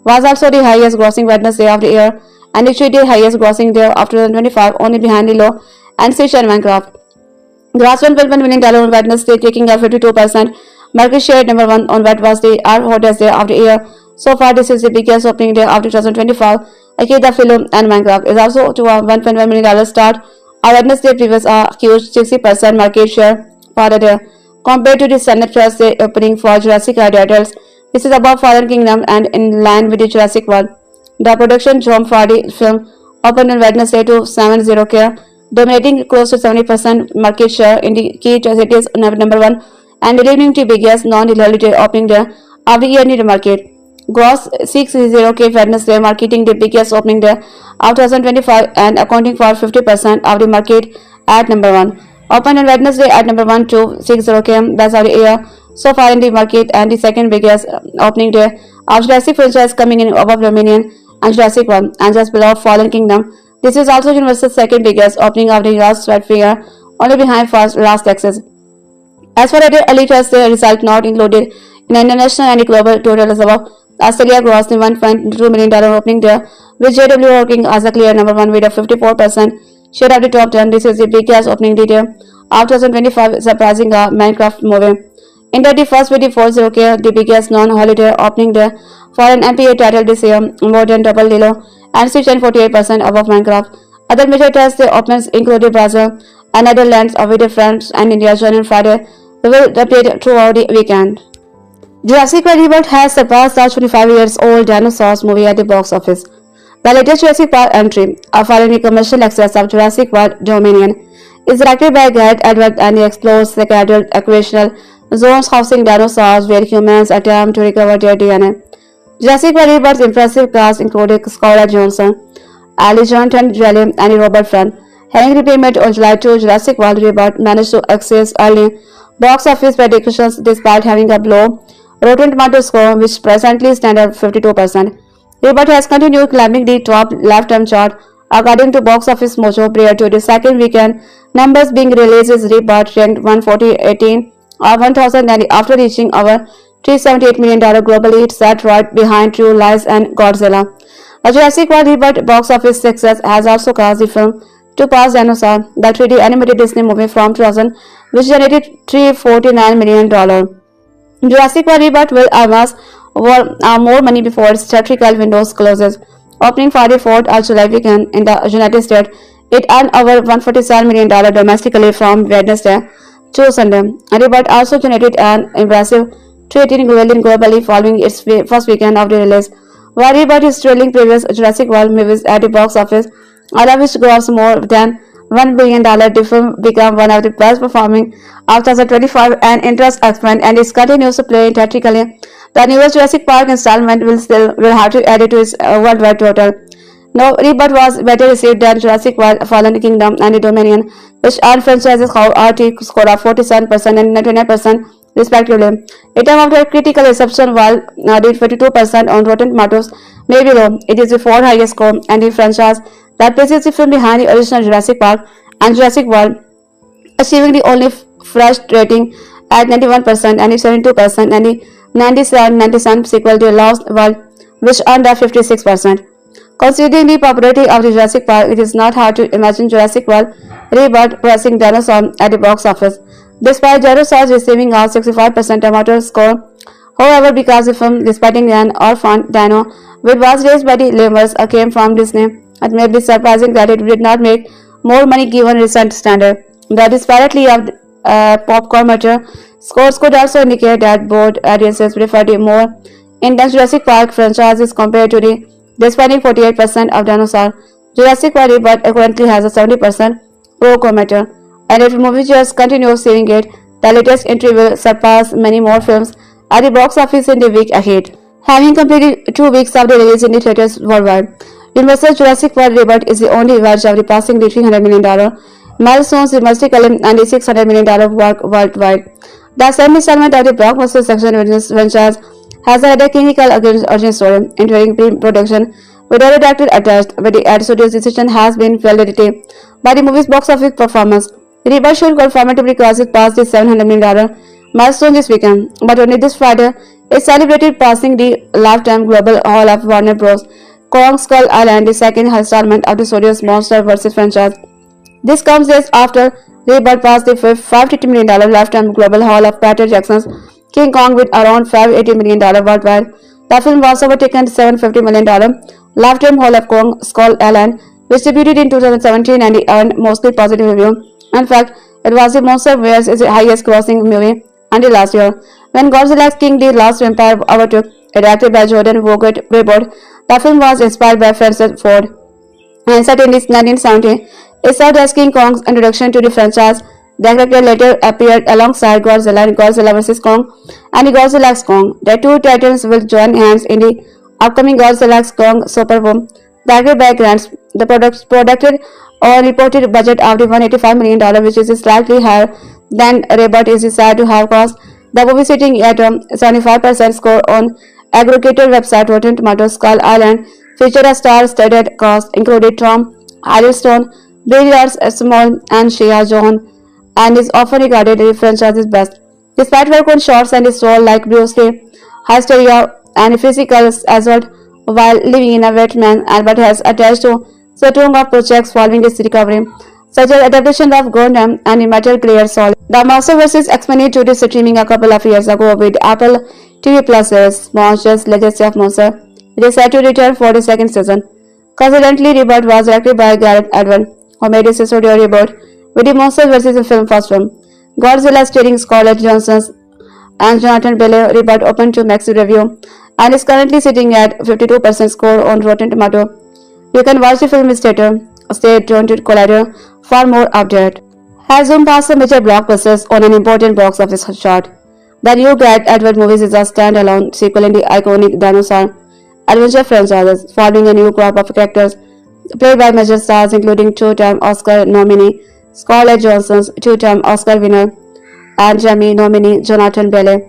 S1: was also the highest grossing Wednesday of the year and it should be the highest grossing day of 2025, only behind the low and Stitch and Minecraft. Gross $1.1 million on Wednesday, taking a 52% market share at number 1 on what was the hottest day of the year. So far, this is the biggest opening day of 2025. Akira Film and Minecraft is also to a $1.1 million start. Our Wednesday previous a huge 60% market share for the day. Compared to the Sunday Thursday opening for Jurassic titles, this is above Fallen Kingdom and in line with the Jurassic World. The production jump for the film opened on Wednesday to 70K, dominating close to 70% market share in the key cities number 1 and delivering the biggest non-holiday opening day of the year in the market. Gross 60K Wednesday, marketing the biggest opening day of 2025 and accounting for 50% of the market at number 1. Opened on Wednesday at number 1 to 60K, best of the year so far in the market and the second biggest opening day of Jurassic franchise coming in above Dominion and Jurassic World and just below Fallen Kingdom. This is also Universal's second biggest opening of the last year, only behind first last Texas. As for the early Thursday result not included in the international and the global totals above, Australia grossed the $1.2 million opening day, with JW working as a clear number 1 with a 54% share of the top 10. This is the biggest opening day of 2025, surpassing a Minecraft movie. In the first with the 40K, the biggest non-holiday opening day for an MPA title this year, more than double Lilo and 648% above Minecraft. Other major Thursday openings included Brazil and Netherlands with France and India joining Friday. We will update throughout the weekend. Jurassic World Rebirth has surpassed the 25-year-old dinosaurs movie at the box office. The latest Jurassic Park entry, following the commercial access of Jurassic World Dominion, is directed by Gareth Edwards and explores the capital recreational zones housing dinosaurs where humans attempt to recover their DNA. Jurassic World Rebirth's impressive cast included Scarlett Johansson, Jonathan Billion, and Robert Friend. Having premiered on July 2, Jurassic World Rebirth managed to access early box office predictions despite having a low Rotten Tomatoes score, which presently stands at 52%. Rebirth has continued climbing the top left-hand chart. According to Box Office Mojo, prior to the second weekend, numbers being released is Rebirth ranked 140 or 1000 and after reaching over $378 million globally, it sat right behind True Lies and Godzilla. A Jurassic World Rebirth box office success has also caused the film to pass Dinosaur, the 3D animated Disney movie from 2000, which generated $349 million. Jurassic World Rebirth will amass more money before its theatrical windows closes. Opening for the 4th of July weekend in the United States, it earned over $147 million domestically from Wednesday to Sunday. Rebirth also generated an impressive $318 million globally following its first weekend of the release. while Rebirth is trailing previous Jurassic World movies at the box office, all of which grossed more than $1 billion. The film became one of the best performing of 2025 and interest expand and is continues to play theatrically. The newest Jurassic Park installment will have to add it to its worldwide total. No, Rebirth was better received than Jurassic World, Fallen Kingdom, and The Dominion, which earned franchises RT score of 47% and 99% respectively. In terms of critical reception, while did 42% on Rotten Tomatoes, may be low, it is the fourth highest score and the franchise that places the film behind the original Jurassic Park and Jurassic World, achieving the only fresh rating at 91% and 72% and the 97 sequel to Lost World, which earned at 56%. Considering the popularity of the Jurassic Park, it is not hard to imagine Jurassic World Rebirth pressing dinosaur at the box office. Despite dinosaurs receiving a 65% tomato score, however, because the film, despite an orphan dino, which was raised by the lemurs, came from Disney, it may be surprising that it did not make more money given recent standard. The disparity of popcorn matter scores could also indicate that both audiences prefer the more intense Jurassic Park franchises compared to the despite 48% of dinosaur. Jurassic World Rebirth currently has a 70% pro-cometer, and if the movie just continues seeing it, the latest entry will surpass many more films at the box office in the week ahead. Having completed 2 weeks of the release in the theaters worldwide, Universal Jurassic World Rebirth is the only verge of the passing the $300 million milestones domestically and the $600 million work worldwide. The second installment of the blockbuster section franchise has had a clinical origin story, entering pre-production with a redacted attached, but the ad studio's decision has been validated by the movie's box office performance. Rebirth should confirmatively cross it past the $700 million milestone this weekend, but only this Friday it celebrated passing the lifetime global haul of Warner Bros. Kong Skull Island, the second installment of the studio's Monster vs. franchise. This comes days after Rebirth passed the $550 million lifetime global haul of Peter Jackson's King Kong with around $580 million worldwide. The film was overtaken the $750 million lifetime haul of Kong Skull Island, which debuted in 2017 and earned mostly positive review. In fact, it was the Monsterverse is the highest grossing movie until last year, when Godzilla's King the Last Vampire overtook, directed by Jordan Vogt Reboot. The film was inspired by Francis Ford and set in 1970. It served as King Kong's introduction to the franchise. The character later appeared alongside Godzilla in Godzilla vs. Kong and Godzilla x Kong. The two titans will join hands in the upcoming Godzilla x Kong Superboom, directed by Grants. The produced or reported budget of the $185 million, which is slightly higher than Rebirth is said to have cost. The movie sitting at 75% score on aggregator website Rotten Tomatoes. Skull Island featured a star-studded cast included Tom Hiddleston, Brilliant Small, and Shea Johan, and is often regarded as the franchise's best. Despite work on shots and his role like Bruce Lee, hysteria and physical assault while living in a wetland, Albert has attached to certain of projects following his recovery, such as adaptation of Gundam and the Metal Gear Solid. The Masterverse is expanded to the streaming a couple of years ago with Apple TV Plus series Monsters Legacy of Monster. It is set to return for the second season. Coincidentally, Rebirth was directed by Gareth Edward, who made his studio Rebirth with the Monsterverse film first film. Godzilla starring Scarlett Johansson and Jonathan Belair. Rebirth opened to mixed review and is currently sitting at 52% score on Rotten Tomatoes. You can watch the film in theater. Stay tuned to Collider for more updates. Has zoomed past the major blockbusters on an important box office chart. The new Gareth Edward movies is a standalone sequel in the iconic dinosaur adventure franchises, following a new crop of characters played by major stars including two-time Oscar nominee Scarlett Johansson, two-time Oscar winner and Grammy nominee Jonathan Belair.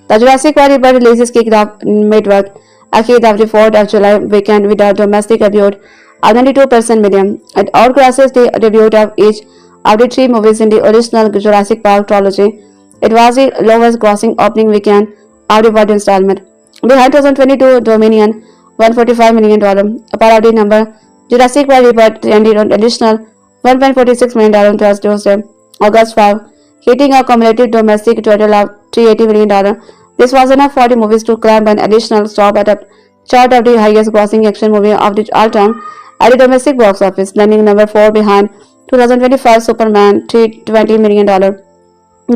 S1: The Jurassic World Rebirth release is kicked off midweek ahead of the 4th of July weekend with a domestic debut of 92% million. It outgrosses the debut of each of the 3 movies in the original Jurassic Park trilogy. It was the lowest grossing opening weekend of the world installment. Behind 2022 Dominion $145 million, a parody number, Jurassic World Rebirth ended on additional $1.46 million on Tuesday, August 5, hitting a cumulative domestic total of $380 million. This was enough for the movies to climb an additional stop at a chart of the highest grossing action movie of the all time at the domestic box office, landing number 4 behind 2025 Superman $320 million.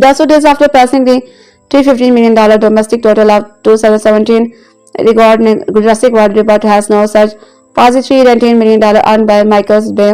S1: Just 2 days after passing the $315 million domestic total of 2017 regarding Jurassic World Rebirth has no such positive $19 million earned by Michael's Bay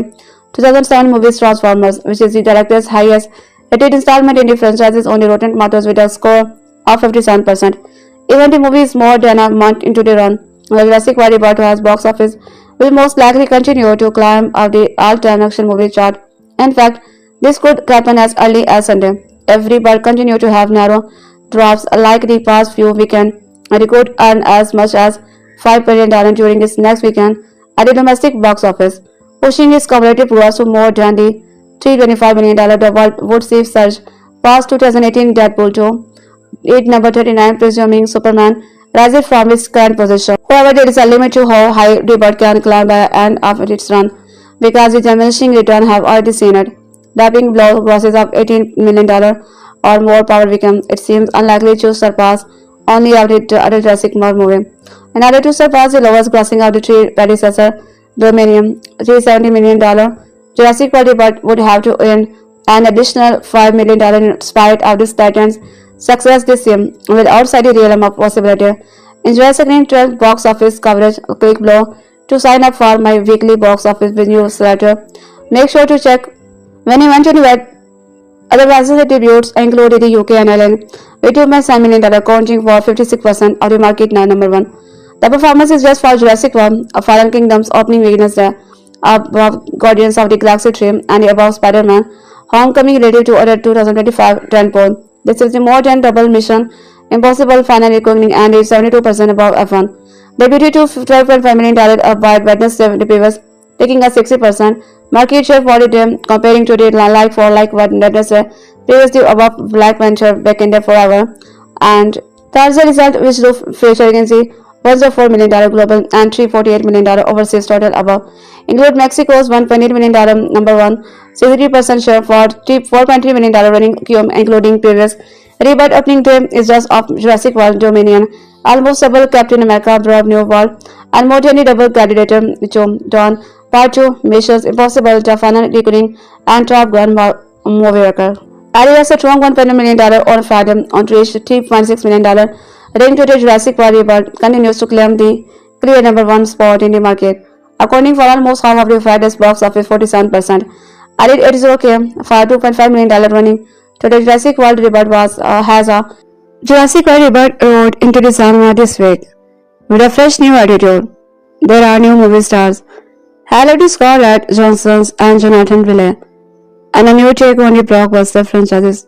S1: 2007 movie's Transformers, which is the director's highest rated installment in the franchise's only Rotten Tomatoes with a score of 57%. Even the movie is more than a month into the run. The Jurassic World Rebirth has box office will most likely continue to climb up the all-time action movie chart. In fact, this could happen as early as Sunday. Every but continue to have narrow drops like the past few weekends, and it could earn as much as $5 billion during its next weekend at the domestic box office, pushing its cumulative gross to more than the $325 million. The world would see surge past 2018 Deadpool 2, it number 39, presuming Superman rises from its current position. However, there is a limit to how high Rebirth can climb by the end of its run, because the diminishing return have already seen it. Dapping blow grosses of $18 million or more per weekend, it seems unlikely to surpass only of the other Jurassic World movie. In order to surpass the lowest grossing of the three predecessor Dominion, $370 million, Jurassic World Rebirth would have to earn an additional $5 million in spite of this Titan's success this year, with outside the realm of possibility. Enjoy second 12 box office coverage. Click below to sign up for my weekly box office newsletter. Make sure to check when you mention that other Brazilian debuts included the UK and Ireland, with $2.7 million accounting for 56% of the market now number 1. The performance is just for Jurassic World, a Fallen Kingdom's opening Wednesday, above Guardians of the Galaxy 3 and above Spider-Man Homecoming relative to other 2025 tentpole. This is the more than double Mission Impossible final reckoning and is 72% above F1. Debuted to $12.5 million up by Wednesday the previous, taking a 60% market share for the day, comparing to the like-for-like Wednesday previously above Black Panther back in the forever. And Thursday result, which do feature agency $104 million global and $348 million overseas total above, include Mexico's $1.8 million number 1, 63% share for $4.3 million running QM, including previous Rebirth opening day is just of Jurassic World Dominion, almost double Captain America Brave New World, and more than double Gladiator Dawn Part 2, Missions Impossible, The Final Reckoning, and Top Gun movie record. Added a strong $1.1 million on Friday on to reach $3.6 million. Rank to the Jurassic World Rebirth continues to claim the clear number 1 spot in the market, accounting for almost half of the Friday's box office, 47%. Added it is okay for $2.5 million running to the Jurassic World Rebirth has a Jurassic World Rebirth rode into the cinema this week with a fresh new attitude. There are new movie stars, hello to Scarlett Johansson and Jonathan Ville, and a new take on the blockbuster franchises.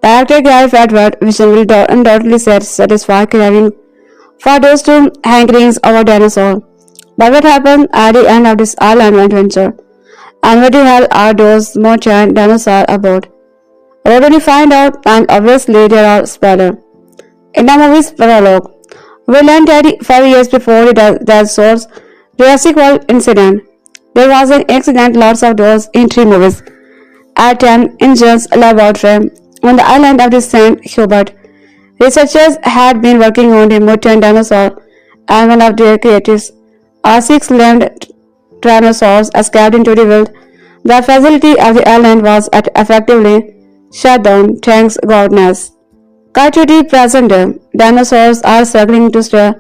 S1: The actor Gareth Edward vision will undoubtedly satisfy craving for those two hankerings over dinosaur. But what happened at the end of this island adventure? And what the hell are those more giant dinosaurs about? We're going to find out, and obviously there are spoilers. In the movie's prologue, we learned that 5 years before the dinosaurs Jurassic World incident, there was an accident lots of those in 3 movies. At an Indians laboratory on the island of the St. Hubert, researchers had been working on a mutant dinosaur, and one of their creators, a 6-limbed Tyrannosaurus, escaped into the wild. The facility of the island was effectively shut down, thanks goodness. Cut to the present day, dinosaurs are struggling to stay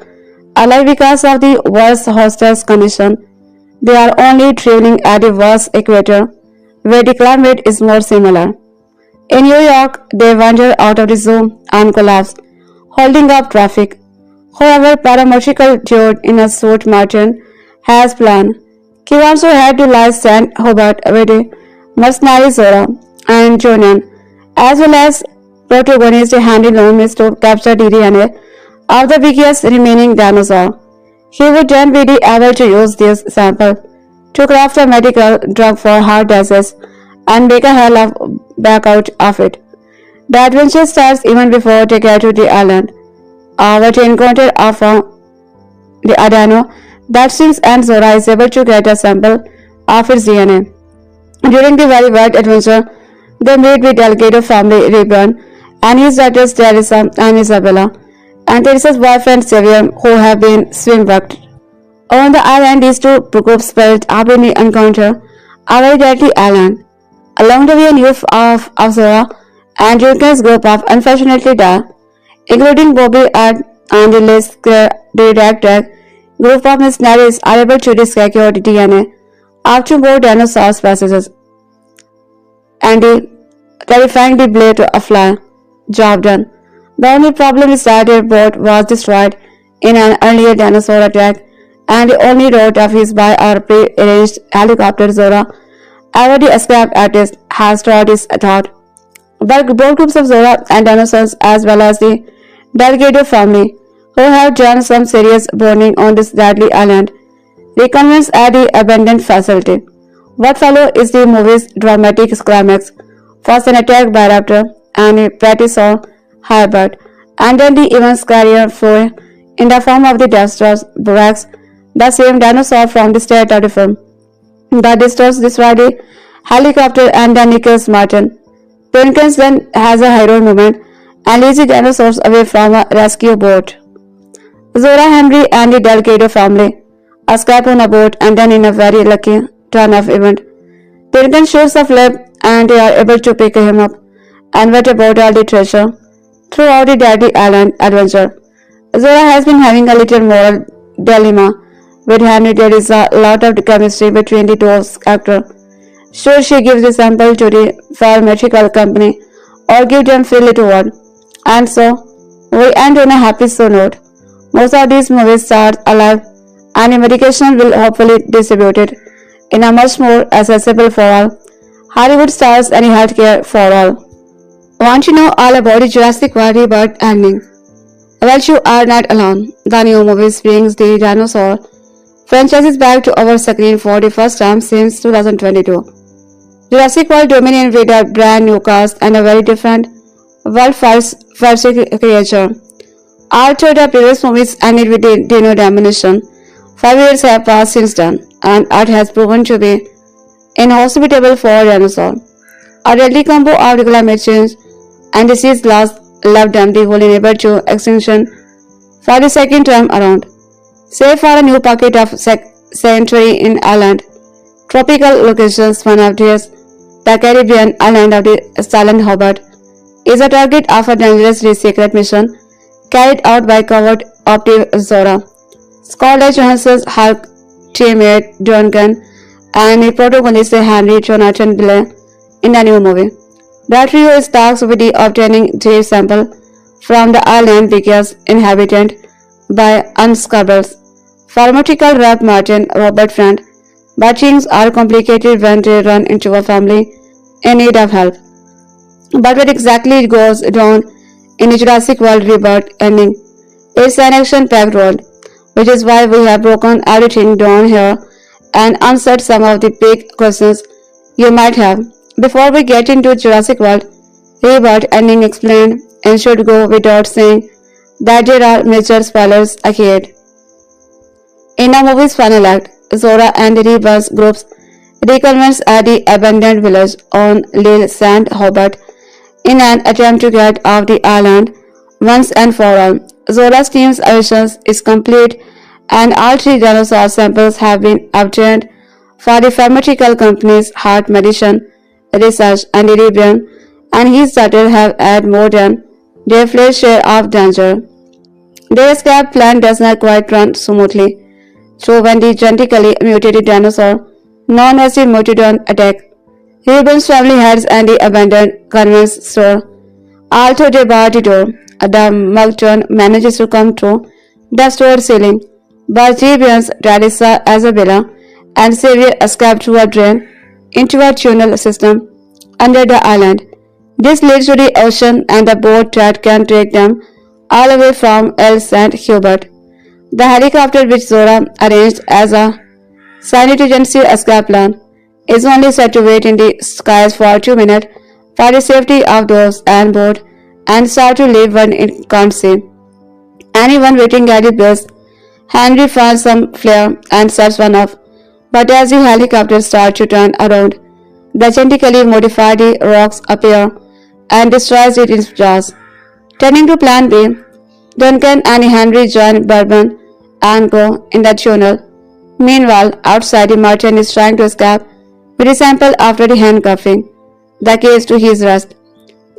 S1: alive because of the worst hostile condition. They are only traveling at the worst equator, where the climate is more similar. In New York, they wandered out of the zoo and collapsed, holding up traffic. However, parametrical dude in a suit Martin has planned. He also had to lie St. Hubert with the mercenary Zora and Jonan, as well as protagonist Handy Loomis to capture the DNA of the biggest remaining dinosaur. He would then be able to use this sample to craft a medical drug for heart disease and make a hell of back out of it. The adventure starts even before they get to the island, where they encounter the Adano that since and Zora is able to get a sample of its DNA. During the very wild adventure, they meet with Delgado family Reborn and his daughters Teresa and Isabella, and Teresa's boyfriend Xavier, who have been swim-wrecked. On the island, these two groups split up in the encounter a very deadly island. Along the way, a youth of Zora and Junker's group of unfortunately die, including Bobby and and the redacted group of missionaries are able to secure the DNA after more dinosaurs passages and the terrifyingly blade a fly. Job done. The only problem is that their boat was destroyed in an earlier dinosaur attack, and the only route of his by our pre-arranged helicopter Zora ever the escape artist has taught his thought. But both groups of Zora and dinosaurs as well as the Delgado family, who have done some serious bonding on this deadly island, reconvene at the abandoned facility. What follows is the movie's dramatic climax, first an attack by raptor and a Brachiosaur hybrid, and then the even scarier foe in the form of the Dexter's Brax, the same dinosaur from the start of the film. The Dexter's destroy the helicopter and then Nicholas Martin. Pinkins then has a hero moment and leads the dinosaurs away from a rescue boat. Zora, Henry, and the Delgado family escape on a boat and then in a very lucky turn of event, Pinkins shows a flip and they are able to pick him up and wet about all the treasure throughout the deadly island adventure. Zora has been having a little moral dilemma with Henry. There is a lot of chemistry between the two actors. Should she give the sample to the pharmaceutical company or give them free little one? And so, we end on a happy note. Most of these movies are alive and the medication will hopefully distributed in a much more accessible for all. Hollywood stars and healthcare for all. Want to know all about the Jurassic World Rebirth ending? Well, you are not alone. The new movie brings the dinosaur franchise back to our screen for the first time since 2022. Jurassic World Dominion with a brand new cast and a very different world-first creature. After the previous movies ended with the dino domination, 5 years have passed since then, and Earth has proven to be inhospitable for dinosaurs. A deadly combo of climate change and disease loss left them the whole neighbor to extinction for the second time around. Save for a new pocket of sanctuary in island, tropical locations, one of these, the Caribbean island of the silent Hobart, is a target of a dangerously secret mission carried out by covert operative Zora, Scarlett Johansson's Hulk teammate Duncan, and protagonist Henry Jonathan Delay in the new movie. The trio is tasked with the obtaining genes sample from the island because inhabited by unscrubbles. Pharmaceutical rep Martin Robert Friend, but things are complicated when they run into a family in need of help. But what exactly goes down in the Jurassic World Rebirth ending? It's an action-packed world, which is why we have broken everything down here and answered some of the big questions you might have. Before we get into Jurassic World Rebirth ending explained, and should go without saying that there are major spoilers ahead. In the movie's final act, Zora and the Rebirth groups reconvene at the abandoned village on Lille St. Hobart in an attempt to get off the island once and for all. Zora's team's mission is complete and all 3 dinosaur samples have been obtained for the pharmaceutical company's heart medicine research, and Arabian and his daughter have had more than their fair share of danger. Their escape plan does not quite run smoothly, so when the genetically mutated dinosaur, known as the Mutodon, attack, Ruben's family heads and the abandoned convenience store. Although they bar the door, the Mugton manages to come through the store ceiling, but Ruben's Teresa Isabella and Xavier escape through a drain into a tunnel system under the island. This leads to the ocean and the boat that can take them all away from El St. Hubert. The helicopter which Zora arranged as a simultaneous escape plan is only set to wait in the skies for 2 minutes for the safety of those on board and start to leave when it can't see anyone waiting at the base. Henry finds some flare and sets one off, but as the helicopter starts to turn around, the genetically modified rocks appear and destroys it in jaws. Turning to plan B, Duncan and Henry join Bourbon and go in the tunnel. Meanwhile, outside, Martin is trying to escape with a sample after the handcuffing the case to his rest.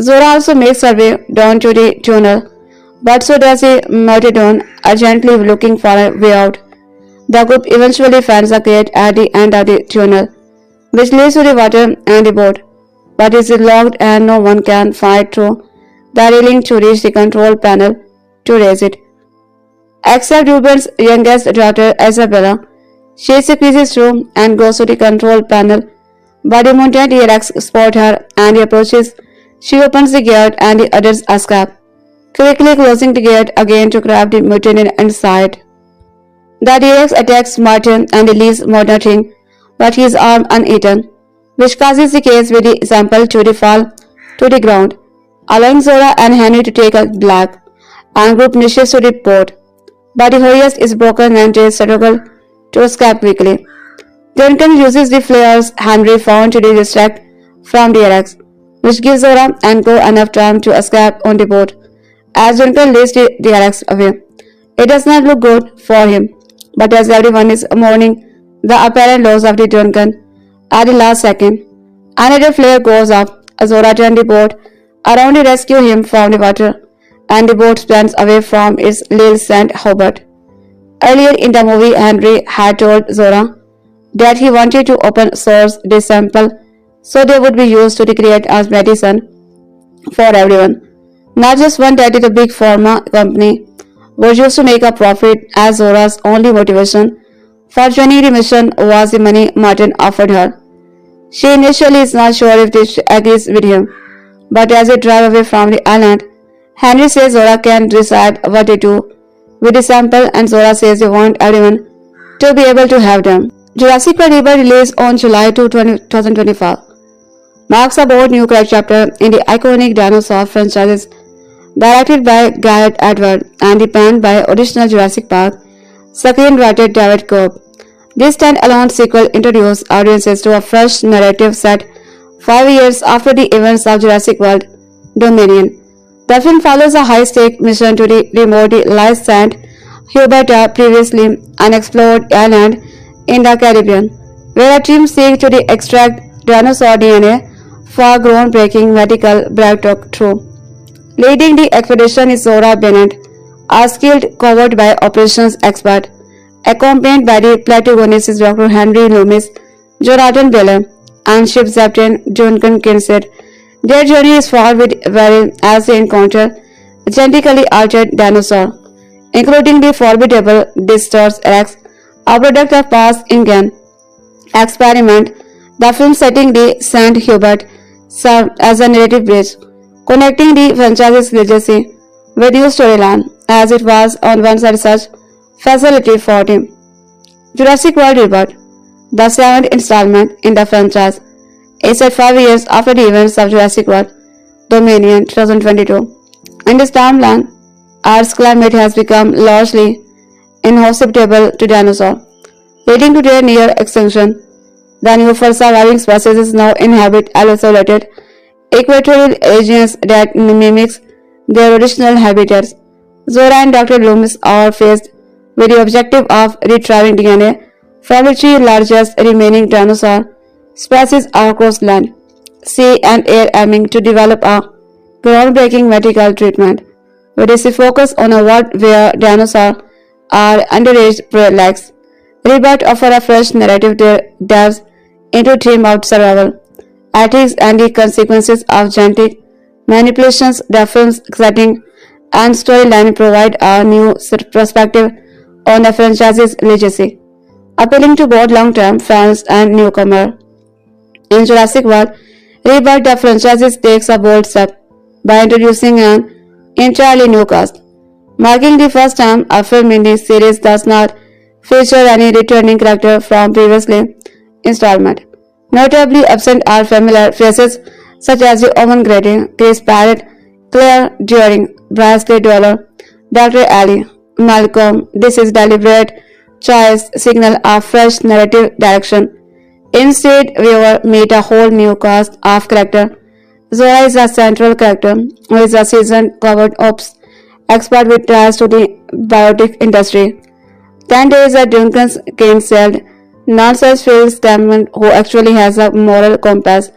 S1: Zora also makes her way down to the tunnel, but so does a Myrtidon, urgently looking for a way out. The group eventually finds a gate at the end of the tunnel, which leads to the water and the boat, but is locked and no one can fight through the railing to reach the control panel to raise it. Except Ruben's youngest daughter, Isabella. She squeezes through and goes to the control panel, but the mutant T-Rex spots her and he approaches. She opens the gate and the others escape, quickly closing the gate again to grab the mutant inside. The T-Rex attacks Martin and leaves nothing but his arm uneaten, which causes the case with the sample to fall to the ground, allowing Zora and Henry to take a black and group niches to the boat. But the hoist is broken and they struggle to escape quickly. Duncan uses the flares Henry found to distract from the T-Rex, which gives Zora and Co enough time to escape on the boat. As Duncan leads the T-Rex away, it does not look good for him, but as everyone is mourning the apparent loss of the Duncan, at the last second, another flare goes off. Zora turns the boat around to rescue him from the water, and the boat spans away from its little sand hobart. Earlier in the movie, Henry had told Zora that he wanted to open source this sample so they would be used to create as medicine for everyone, not just one that the big pharma company was used to make a profit, as Zora's only motivation for joining the mission was the money Martin offered her. She initially is not sure if she agrees with him, but as they drive away from the island, Henry says Zora can decide what to do with the sample, and Zora says they want everyone to be able to have them. Jurassic World Rebirth, released on July 2, 2025, marks a bold new chapter in the iconic dinosaur franchises, directed by Gareth Edwards and penned by original Jurassic Park screenwriter David Cobb. This stand-alone sequel introduced audiences to a fresh narrative set 5 years after the events of Jurassic World Dominion. The film follows a high-stake mission to the remote St. Hubert, a previously unexplored island in the Caribbean, where a team seeks to extract dinosaur DNA for groundbreaking medical breakthrough. Leading the expedition is Zora Bennett, a skilled covert by operations expert, accompanied by the protagonist Dr. Henry Loomis, Jonathan Bailey, and ship captain Duncan Kinsey. Their journey is fraught with peril as they encounter genetically altered dinosaurs, including the formidable Dinosaurs Rex, a product of past Indian experiment. The film setting the St. Hubert served as a narrative bridge, connecting the franchise's legacy with new storyline, as it was on one side such facility for him. Jurassic World Rebirth, the seventh installment in the franchise, is set 5 years after the events of Jurassic World Dominion 2022. In this timeline, Earth's climate has become largely inhospitable to dinosaurs, leading to their near extinction. The new first surviving species now inhabit isolated equatorial regions that mimics their original habitats. Zora and Dr. Loomis are faced with the objective of retrieving DNA from the 3 largest remaining dinosaur species across land, sea, and air, aiming to develop a groundbreaking medical treatment, with a focus on a world where dinosaurs are underaged prey-legs. Rebirth offers a fresh narrative that delves into theme of survival, ethics, and the consequences of genetic manipulations. The film's setting and storyline provide a new perspective on the franchise's legacy, appealing to both long-term fans and newcomers. In Jurassic World Rebirth, the franchise takes a bold step by introducing an entirely new cast, marking the first time a film in this series does not feature any returning character from previously installment. Notably absent are familiar faces such as Owen Grady, Chris Pratt, Claire Dearing, Bryce Dweller, Dr. Ali, Malcolm. This is deliberate choice signal a fresh narrative direction. Instead, viewer meet a whole new cast of character. Zora is a central character who is a seasoned covert ops expert with ties to the biotic industry. Then there is a Duncan Kinsey, nonsense field statement who actually has a moral compass.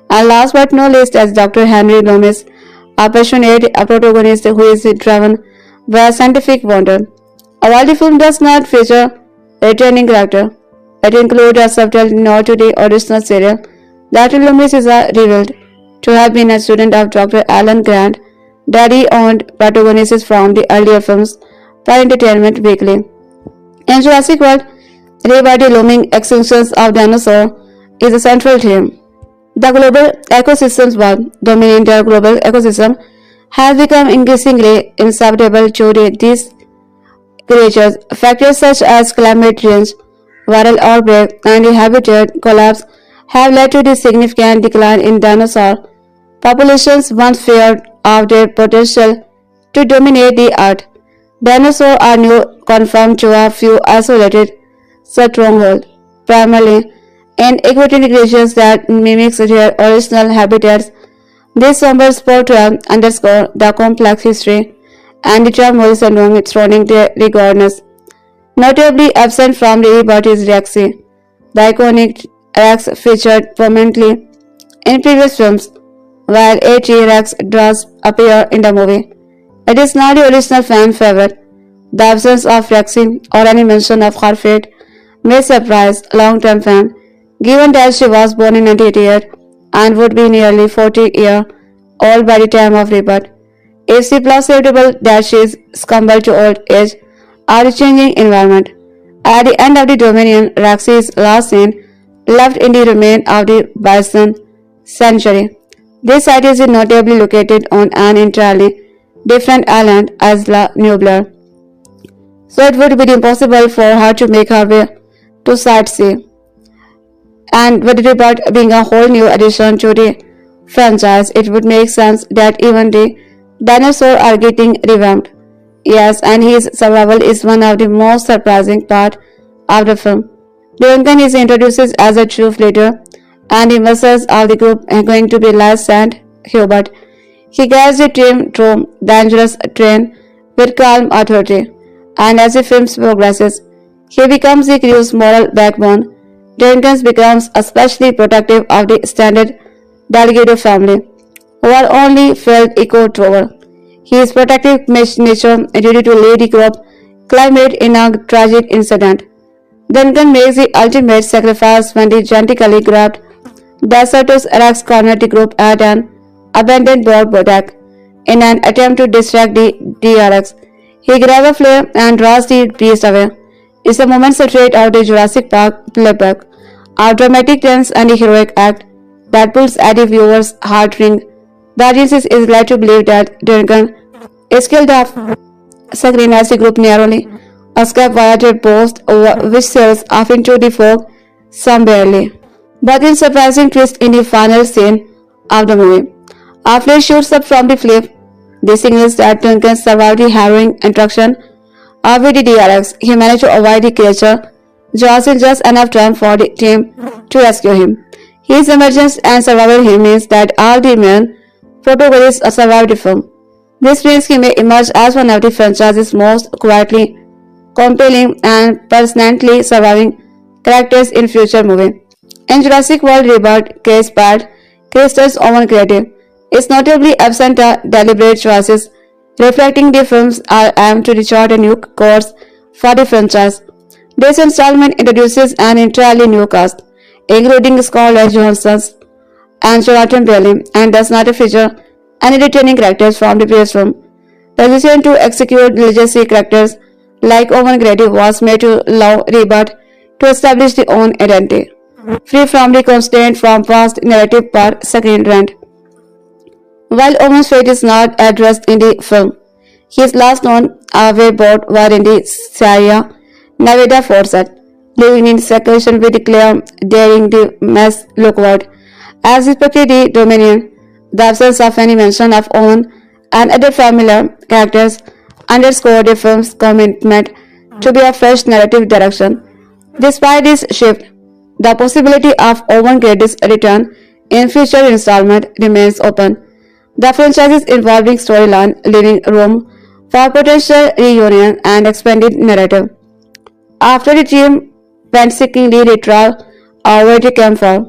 S1: And last but not least is Dr. Henry Loomis, a passionate protagonist who is driven where scientific wonder. While the film does not feature a returning character, it includes a subtle nod to the original serial that Loomis is revealed to have been a student of Dr. Alan Grant, daddy owned protagonists from the earlier films for Entertainment Weekly. In Jurassic World, Rebirth, the looming extinctions of dinosaurs is a central theme. The global ecosystems world, dominant the global ecosystem, has become increasingly inseparable to these creatures. Factors such as climate change, viral outbreak, and habitat collapse have led to the significant decline in dinosaur populations once feared of their potential to dominate the earth. Dinosaurs are now confined to a few isolated strongholds, primarily in aquatic regions that mimic their original habitats. This somber portrayal underscores the complex history and the turmoil surrounding their regardless. Notably absent from the rebirth is Rexy, the iconic Rex featured prominently in previous films, while a T-Rex does appear in the movie. It is not the original fan favorite. The absence of Rexy or any mention of her fate may surprise long-term fans, given that she was born in 1988 and would be nearly 40 years old by the time of rebirth. Is it plausible that she is succumbed to old age or a changing environment? At the end of the Dominion, Rexy is last seen left in the remains of the Bison Sanctuary. This site is notably located on an entirely different island as La Nublar, so it would be impossible for her to make her way to sightsee. And with Rebirth being a whole new addition to the franchise, it would make sense that even the dinosaurs are getting revamped. Yes, and his survival is one of the most surprising parts of the film. Duncan is introduced as a true leader, and the members of the group are going to be Les and Hubert. He guides the team through dangerous terrain with calm authority, and as the film progresses, he becomes the crew's moral backbone. Duncan becomes especially protective of the standard Delgado family, who are only felt eco-trover. His protective nature due to Lady Crop climate in a tragic incident. Duncan makes the ultimate sacrifice when he genetically grabbed Desertus Rex cornered the group at an abandoned board deck in an attempt to distract the DRX. He grabs a flare and draws the beast away. It's a moment straight out of Jurassic Park playback, a dramatic tense and a heroic act that pulls at the viewer's heartstrings. The audience is led to believe that Duncan is killed off screen as the group narrowly escape via their post, which sails off into the fog, some barely. But in surprising twist in the final scene of the movie, a flare shoots up from the cliff. This signals that Duncan survived the harrowing interaction with the DRX. He managed to avoid the creature just in just enough time for the team to rescue him. His emergence and survival here means that all the main protagonists survived the film. This means he may emerge as one of the franchise's most quietly compelling and personally surviving characters in future movies. In Jurassic World Rebirth, case part, Crystal's own creative is notably absent of deliberate choices, reflecting the film's aim to chart a new course for the franchise. This installment introduces an entirely new cast, including Scarlett Johansson and Jonathan Bailey, and does not feature any returning characters from the previous film. The decision to execute legacy characters like Owen Grady was made to allow Rebirth to establish their own identity, free from the constraint from past narrative per screen rent. While Owen's fate is not addressed in the film, his last known wayboard were in the Sierra Nevada forest, living in seclusion with Claire daring the mess Lockwood. As respected the Dominion, the absence of any mention of Owen and other familiar characters underscore the film's commitment to be a fresh narrative direction. Despite this shift, the possibility of Owen Grady's return in future installment remains open. The franchise's evolving storyline leaving room for potential reunion and expanded narrative. After the team painstakingly retrieve where they came from,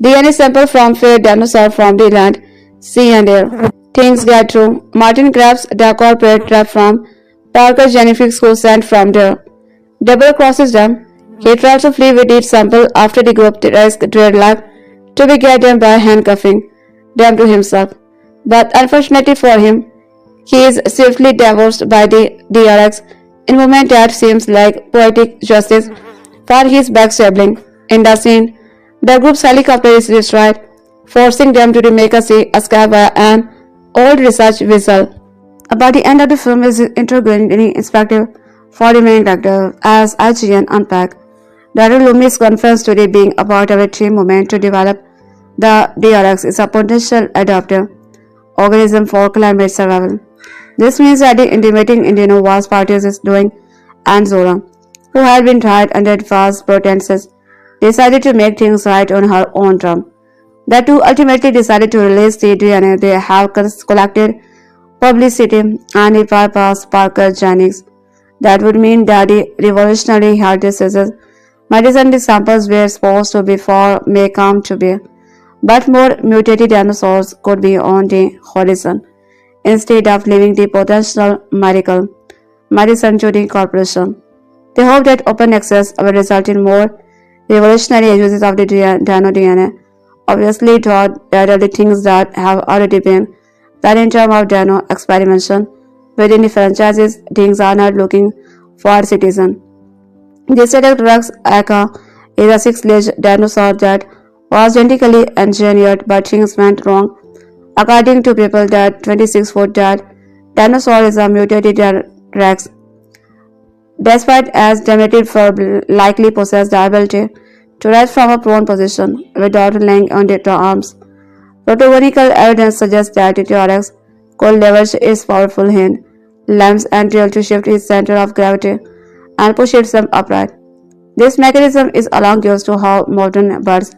S1: DNA sample from failed dinosaur from the land, sea and air. Things get through. Martin grabs the corporate trap from Parker Jennifer was sent from there. Double crosses them. He tries to flee with each sample after the group risked their life to be get them by handcuffing them to himself. But unfortunately for him, he is swiftly divorced by the DRX in a moment that seems like poetic justice for his backstabbing. In the scene, the group's helicopter is destroyed, forcing them to make a sea escape via an old research vessel. By the end of the film is intriguingly inspective for the main character as IGN unpack. Dr. Loomis confirms today being a part of a team movement to develop the DRX is a potential adaptive organism for climate survival. This means that the intimating Indian vast parties is doing and Zora, who had been tried under false pretenses, decided to make things right on her own terms. The two ultimately decided to release the DNA they have collected publicity and if I pass Parker Jennings. That would mean that the revolutionary heart diseases medicine the samples were supposed to be for may come to be, but more mutated dinosaurs could be on the horizon instead of leaving the potential miracle medicine to the corporation. They hope that open access will result in more revolutionary uses of the dino DNA. Obviously, thought that are the things that have already been done in terms of dino experimentation within the franchises. Things are not looking for citizen. The set of drugs Aka is a six-legged dinosaur that was genetically engineered, but things went wrong. According to people, that 26-foot that dinosaur is a mutated Rex, despite as demented for likely possess the ability to rise from a prone position without laying on their arms. Protogonical evidence suggests that the T-Rex could leverage its powerful hand, limbs, and tail to shift its center of gravity and push itself upright. This mechanism is analogous to how modern birds,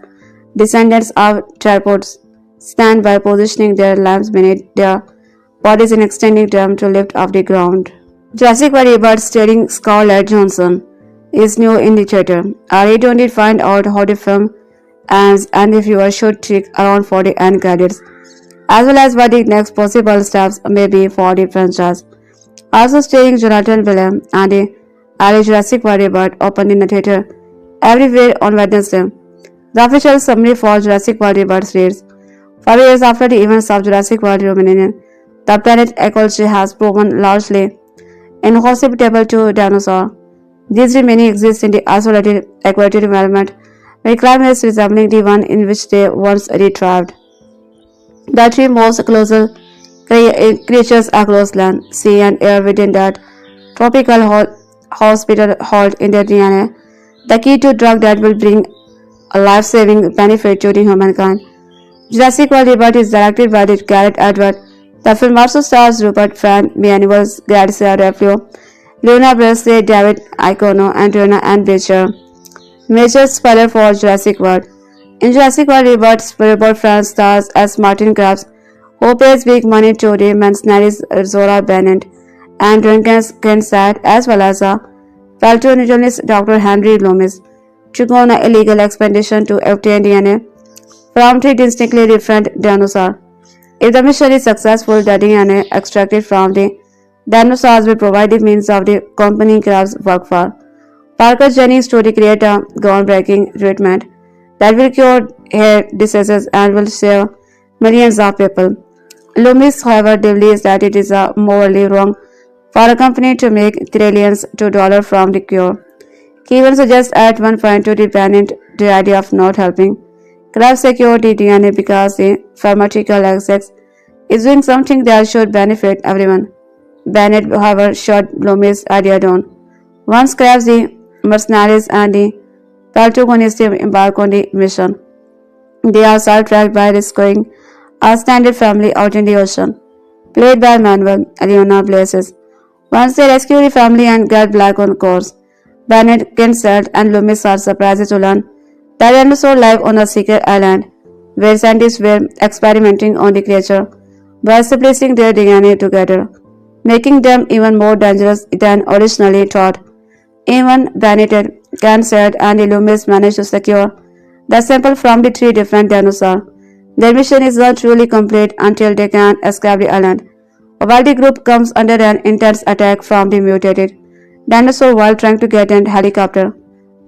S1: descendants of theropods, stand by positioning their limbs beneath their bodies and extending them to lift off the ground. Jurassic World Rebirth starring Scarlett Johansson is new in the theater. I really don't find out how the film ends and the viewer should stick around for the end credits, as well as what the next possible steps may be for the franchise. Also starring Jonathan Willem and the early Jurassic World Rebirth opened in the theater everywhere on Wednesday. The official summary for Jurassic World Rebirth reads, 5 years after the events of Jurassic World Dominion, the planet ecology has proven largely inhospitable to dinosaurs. These remaining exist in the isolated aquatic environment where climates resembling the one in which they once thrived. The three most colossal creatures across land, sea, and air within that tropical hospital hold in their DNA the key to drug that will bring a life-saving benefit to the humankind. Jurassic World Rebirth is directed by Gareth Edwards. The film also stars Rupert Friend, Mianivas, Garcia Refio, Leona Presley, David Icono, Antonio, and Beecher. Major spoiler for Jurassic World. In Jurassic World Rebirth, Rupert Friend stars as Martin Krabs, who pays big money to the mercenaries Zora Bennett and Duncan Kinsat, as well as a paleontologist Dr. Henry Loomis, to go on an illegal expedition to obtain DNA from three distinctly different dinosaurs. If the mission is successful, the DNA extracted from the dinosaurs will provide the means of the company Krabs work for. Parker Jennings to create a groundbreaking treatment that will cure hair diseases and will save millions of people. Loomis, however, believes that it is morally wrong for a company to make trillions of dollars from the cure. He even suggests at one point to the Bennett the idea of not helping Krabs secure the DNA because the pharmaceutical execs is doing something that should benefit everyone. Bennett, however, shot Loomis' idea down. Once Krabs, the mercenaries, and the protagonists embark on the mission, they are sidetracked by rescuing a stranded family out in the ocean, played by Manuel Leona Blazes. Once they rescue the family and get back on course, Bennett, Kinsert, and Loomis are surprised to learn that dinosaurs live on a secret island where scientists were experimenting on the creature by splicing their DNA together, making them even more dangerous than originally thought. Even Bennett, Kinsert, and Loomis managed to secure the sample from the three different dinosaurs. Their mission is not truly complete until they can escape the island. while the group comes under an intense attack from the mutated dinosaur while trying to get an helicopter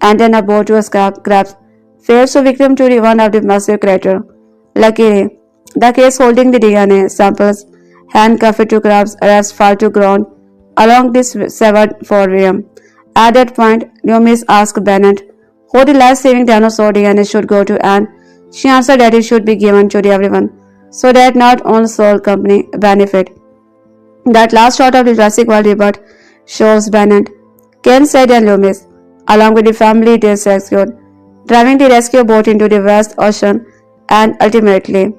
S1: and then a boat to escape, grabs fails to victim to the one of the massive crater. Luckily, the case holding the DNA samples handcuffed to crabs arrests fall to ground along this severed forearm. At that point, Loomis asked Bennett who the life-saving dinosaur DNA should go to, and she answered that it should be given to everyone so that not only sole company benefit. That last shot of the Jurassic World Rebirth shows Bennett, Ken said and Loomis, along with the family they rescued, driving the rescue boat into the vast ocean and ultimately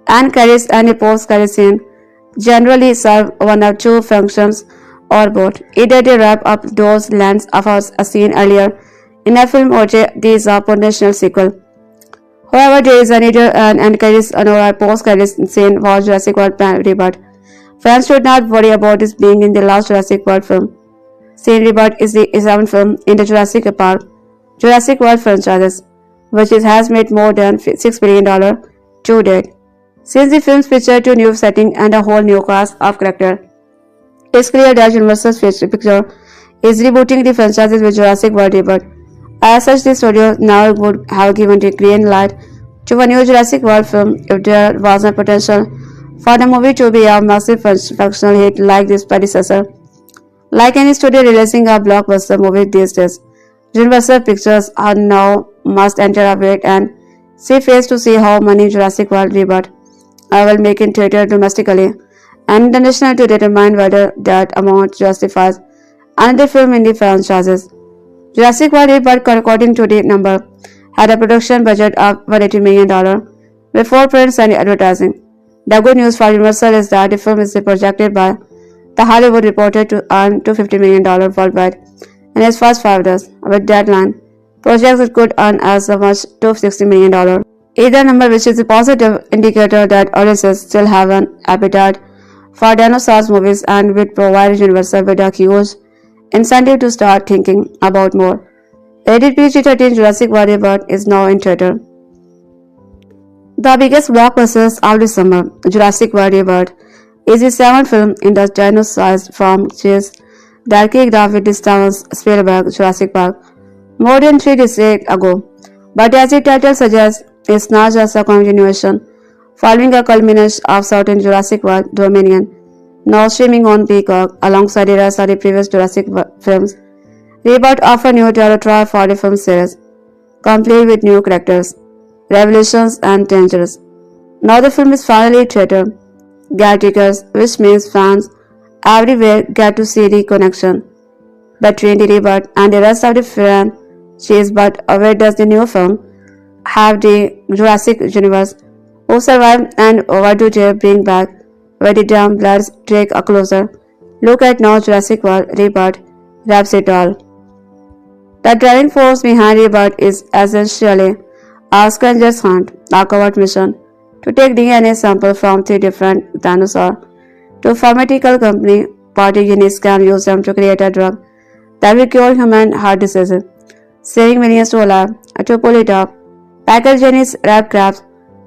S1: and carries and a post-credit scene generally serve one of two functions or both. Either they wrap up those lands of us seen earlier in a film or these are potential sequel. However, there is neither an end credits nor a post-credit scene for Jurassic World Rebirth. Fans should not worry about this being in the last Jurassic World film. Scene Rebirth is the 7th film in the Jurassic Park Jurassic World franchises, which has made more than $6 billion to date. Since the films feature two new settings and a whole new cast of characters, it's clear that Universal's picture is rebooting the franchises with Jurassic World Rebirth. As such, the studio now would have given the green light to a new Jurassic World film if there was a potential for the movie to be a massive functional hit like this predecessor. Like any studio releasing a blockbuster movie these days, Universal Pictures are now must enter a wait and see phase to see how many Jurassic World Rebirth will make in theater domestically and internationally to determine whether that amount justifies another film in the franchises. Jurassic World Rebirth, according to the number, had a production budget of $180 million before prints and advertising. The good news for Universal is that the film is projected by The Hollywood Reporter to earn $250 million worldwide in its first 5 days. With deadline, projects it could earn as much $260 million. Either number, which is a positive indicator that audiences still have an appetite for dinosaurs movies and would provide Universal with a huge incentive to start thinking about more. Rated PG-13 Jurassic World Rebirth is now in theater. The biggest blockbusters of the summer, Jurassic World Rebirth, is the 7th film in the dinosaurs franchise that kicked off with Steven Spielberg's Jurassic Park more than 3 decades ago. But as the title suggests, it's not just a continuation. Following a culmination of certain Jurassic World Dominion, now streaming on Peacock alongside the rest of the previous Jurassic films, Rebirth offers new territory for the film series, complete with new characters, revelations and dangers. Now the film is finally theater. Get tickets, which means fans everywhere get to see the connection between the Rebirth and the rest of the franchise. But where does the new film have the Jurassic universe? Who survived and what do they bring back? Where the damn bloods take a closer look at now Jurassic World Rebirth wraps it all. The driving force behind Rebirth is essentially a scavenger hunt, a covert mission to take DNA samples from 3 different dinosaurs to a pharmaceutical company. Pathogens can use them to create a drug that will cure human heart diseases, saving millions to a lab. To pull it off, Packageni's Rap Crabs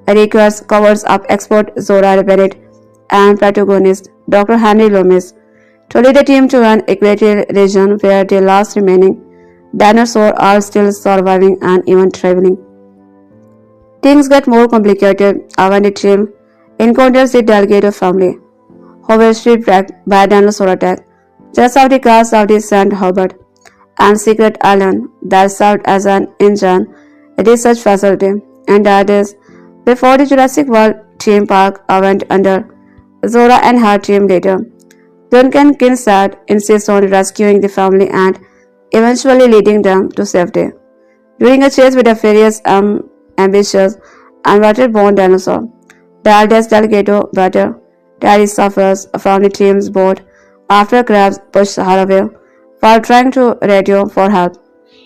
S1: requires covers up expert Zora Bennett and protagonist Dr. Henry Loomis to lead the team to an aquatic region where the last remaining dinosaurs are still surviving and even traveling. Things get more complicated when the team encounters the Delgado family, who were shipwrecked by a dinosaur attack just off the coast of the St. Hubert and secret island that served as an engine research facility, and that is before the Jurassic World theme park went under. Zora and her team leader, Duncan Kinsat, insists on rescuing the family and eventually leading them to safety. During a chase with a furious, ambitious, and water-borne dinosaur, the eldest Delgado brother, Terry, suffers from the team's boat after crabs push her away while trying to radio for help,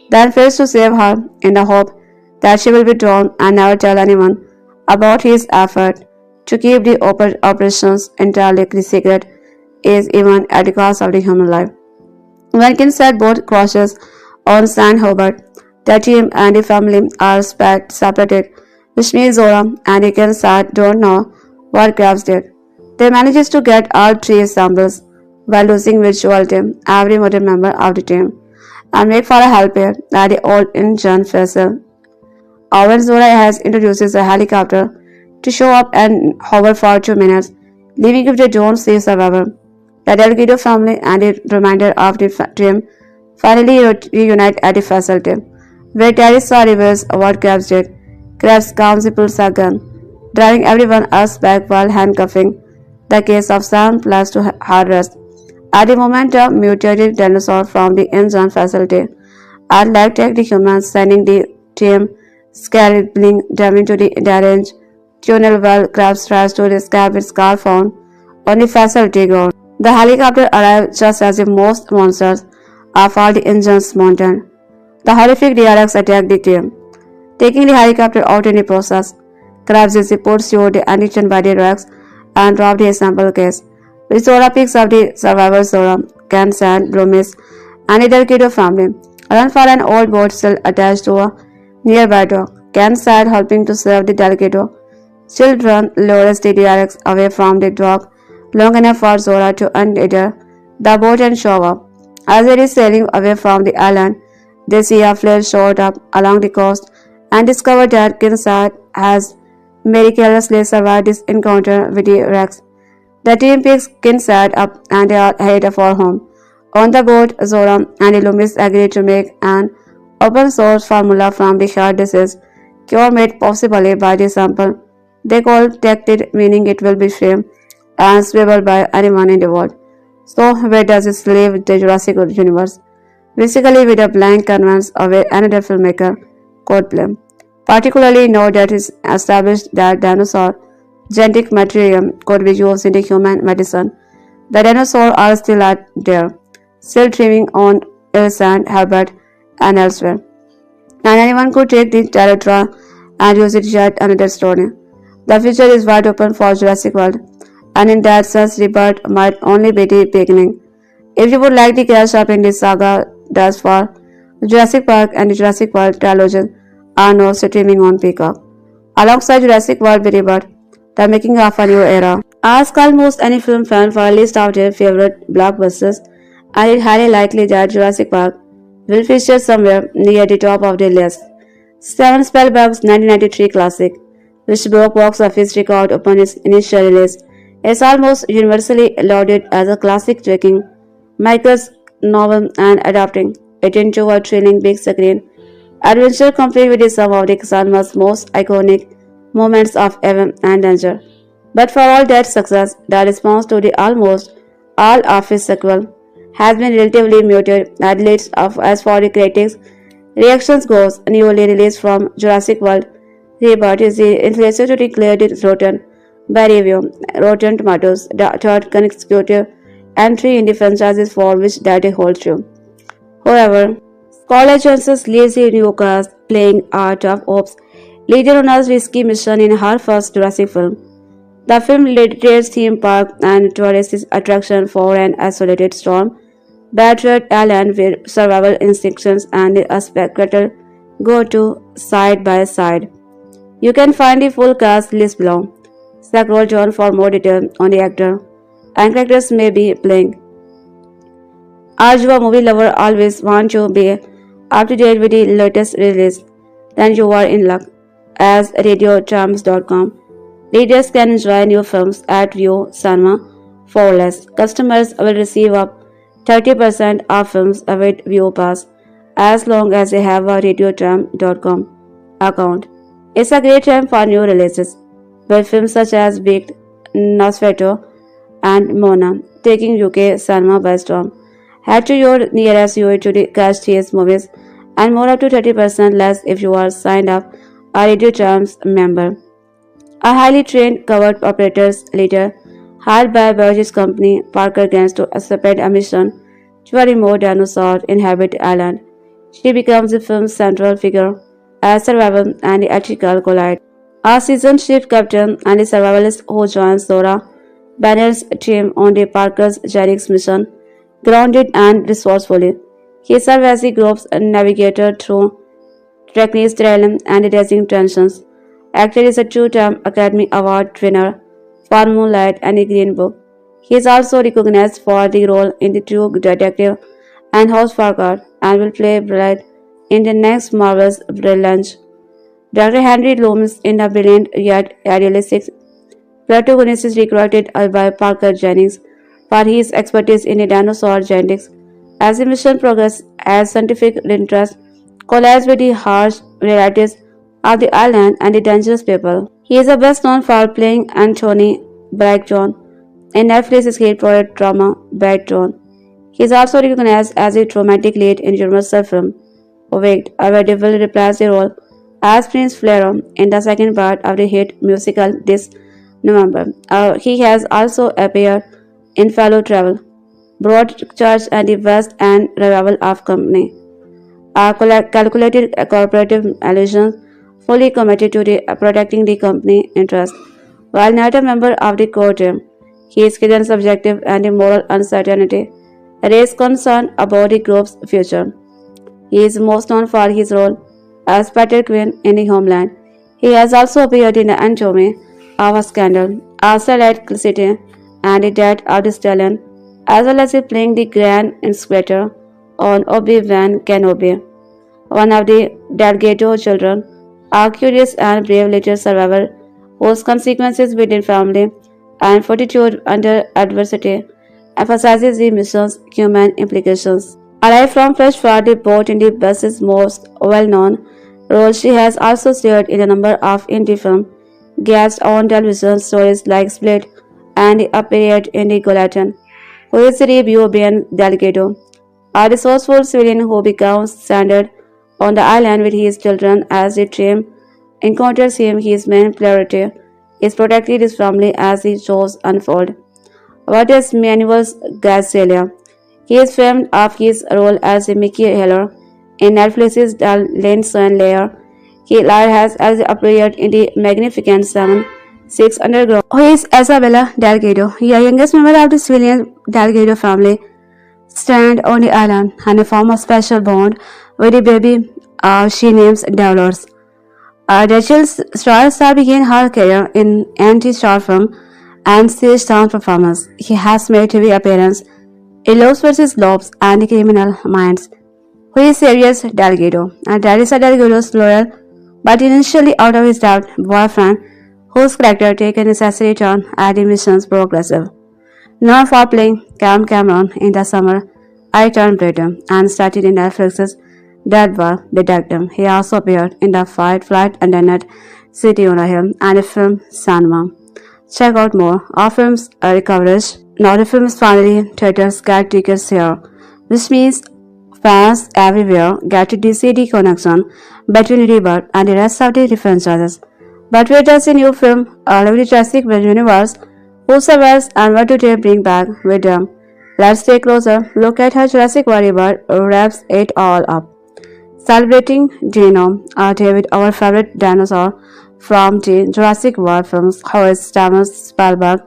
S1: then fails to save her in the hope that she will be drowned and never tell anyone about his effort to keep the operations entirely secret is even at the cost of the human life. When Kinsat boat crashes on St. Hubert, the team and the family are separated, which means Zora and the Kinsat don't know what crabs did. They manages to get all three samples while losing virtuality every modern member of the team and make for a helper at the old engine vessel. When Zora has introduces a helicopter to show up and hover for 2 minutes, leaving if they don't see survivor. The Delgado family and a reminder of the team finally reunite at the facility, where Terry saw reverse what Krabs did. Krabs calmly pulls a gun, driving everyone else back while handcuffing the case of Sam plus to hard rest. At the moment, a mutated dinosaur from the engine facility and attacked the humans, sending the team scrambling down into the deranged tunnel while Krabs tries to escape its car found on the facility ground. The helicopter arrived just as the most monsters of all the engines mounted. The horrific DRX attacked the team, taking the helicopter out in the process. Krabs is pursued the addiction by the Rex and robbed his sample case. With Zora picks up the survivor Zora, Ken, Sand, Loomis, and the Delgado family. Run for an old boat still attached to a nearby dock. Ken Sand helping to save the Delgado. Children lures the DRX away from the dock long enough for Zora to untether the boat and show up. As it is sailing away from the island, they see a flare shot up along the coast and discover that Kinsat has miraculously survived this encounter with the Rex. The team picks Kinsat up and they are headed for home. On the boat, Zora and Loomis agree to make an open source formula from the heart disease cure made possibly by the sample they call detected, meaning it will be free and swable by anyone in the world. So where does it leave the Jurassic universe? Basically with a blank canvas of another filmmaker could play. Particularly now that it's established that dinosaur genetic material could be used in the human medicine. The dinosaurs are still out there, still thriving on Sand, Herbert, and elsewhere. And anyone could take the territory and use it yet another story. The future is wide open for Jurassic World, and in that sense, Rebirth might only be the beginning. If you would like to catch up in this saga, does for Jurassic Park and the Jurassic World trilogy are now streaming on Peacock. Alongside Jurassic World Rebirth, the making of a new era. Ask almost any film fan for a list of their favorite blockbusters, and it's highly likely that Jurassic Park will feature somewhere near the top of their list. Steven Spielberg's 1993 classic, which broke box office record upon its initial release, is almost universally lauded as a classic, taking Michael's novel and adapting it into a thrilling big screen adventure complete with some of the cinema's most iconic moments of awe and danger. But for all that success, the response to the almost all of his sequel has been relatively muted, at least as for the critics' reactions goes. Newly released from Jurassic World Rebirth is the influencer to declare it rotten by review. Rotten Tomatoes, the third consecutive entry in the franchise's for which data holds true. However, Scarlett Johansson leaves the new cast playing Art of Ops leader on a risky mission in her first Jurassic film. The film dedicates theme park and tourist attraction for an isolated storm battered island where survival instincts and a spectacle go to side by side. You can find the full cast list below. Scroll down for more detail on the actor and characters may be playing. Are you a movie lover always want to be up to date with the latest release? Then you are in luck. As RadioCharms.com, readers can enjoy new films at View Cinema for less. Customers will receive up 30% of films with View Pass as long as they have a RadioCharm.com account. It's a great time for new releases, with films such as Big, Nosferatu, and Mona taking UK cinema by storm. Head to your nearest UA to catch these movies and more up to 30% less if you are signed up a Radio Charms member. A highly trained covered operators leader hired by Burgess Company, Parker Gaines to accept a mission to a remote dinosaur inhabit island. She becomes the film's central figure as survival and ethical collide. A seasoned ship captain and a survivalist who joins Zora Banner's team on the Parker's Jerry's mission, grounded and resourcefully. He serves as the group's navigator through treacherous terrain and raising tensions. Actor is a two-time Academy Award winner for Moonlight and the Green Book. He is also recognized for the role in The True Detective and House Farquhar and will play Brad in the next Marvel's relaunch. Dr. Henry Loomis in a brilliant yet idealistic protagonist is recruited by Parker Jennings for his expertise in dinosaur genetics. As the mission progresses, as scientific interest collides with the harsh realities of the island and the dangerous people. He is best known for playing Anthony Blackjohn in Netflix's hit project drama Backdrawn. He is also recognized as a dramatic lead in Universal film Wicked, where Devil reprised the role as Prince Flero in the second part of the hit musical this November. He has also appeared in Fellow Travel, Broadchurch and the West End revival of Company. Calculated corporative allusions fully committed to protecting the company interest. While not a member of the core team, his hidden subjective and the moral uncertainty raise concern about the group's future. He is most known for his role as Peter Quinn in The Homeland. He has also appeared in The Anatomy of a Scandal, Starlight City, and The Death of the Stallion, as well as playing the Grand Inquisitor on Obi-Wan Kenobi, one of the Delgado children, a curious and brave little survivor whose consequences within family and fortitude under adversity emphasizes the mission's human implications. Arrived from Fresh for the boat in the bus's most well-known role, she has also starred in a number of indie films, guest on television stories like Split, and appeared in The Guillotine, who is Rebio Ben Delgado, a resourceful civilian who becomes stranded on the island with his children as the team encounters him. His main priority is protecting his family as the shows unfold. What is Manuel's Garcelia? He is famed of his role as Mickey Heller in Netflix's The Lane Layer. He has also appeared in the Magnificent Seven, Six Underground, who is Isabella Delgado, the youngest member of the civilian Delgado family, stand on the island and form a special bond with the baby she names Dolores. Rachel's star began her career in anti-star film and stage sound performance. He has made TV appearance in Lobes vs. Lobes and The Criminal Minds, who is Serious Delgado, and Teresa Delgado's loyal but initially out of his doubt boyfriend, whose character takes a necessary turn as the mission's progressive. Known for playing Cam Cameron in the summer, I Turned Pretty and started in Netflix's Dead War Detective. He also appeared in the Fight Flight Internet City on a Hill and the film Sanma. Check out more of films coverage. Now the film is finally theaters get tickets here, which means fans everywhere get to see the connection between Rebirth and the rest of the franchises. But where does the new film leave the Jurassic World universe? Who survives and what do they bring back with them? Let's take a closer look at how Jurassic World Rebirth wraps it all up. Celebrating Dino, David, our favorite dinosaur from the Jurassic World films, how is Steven Spielberg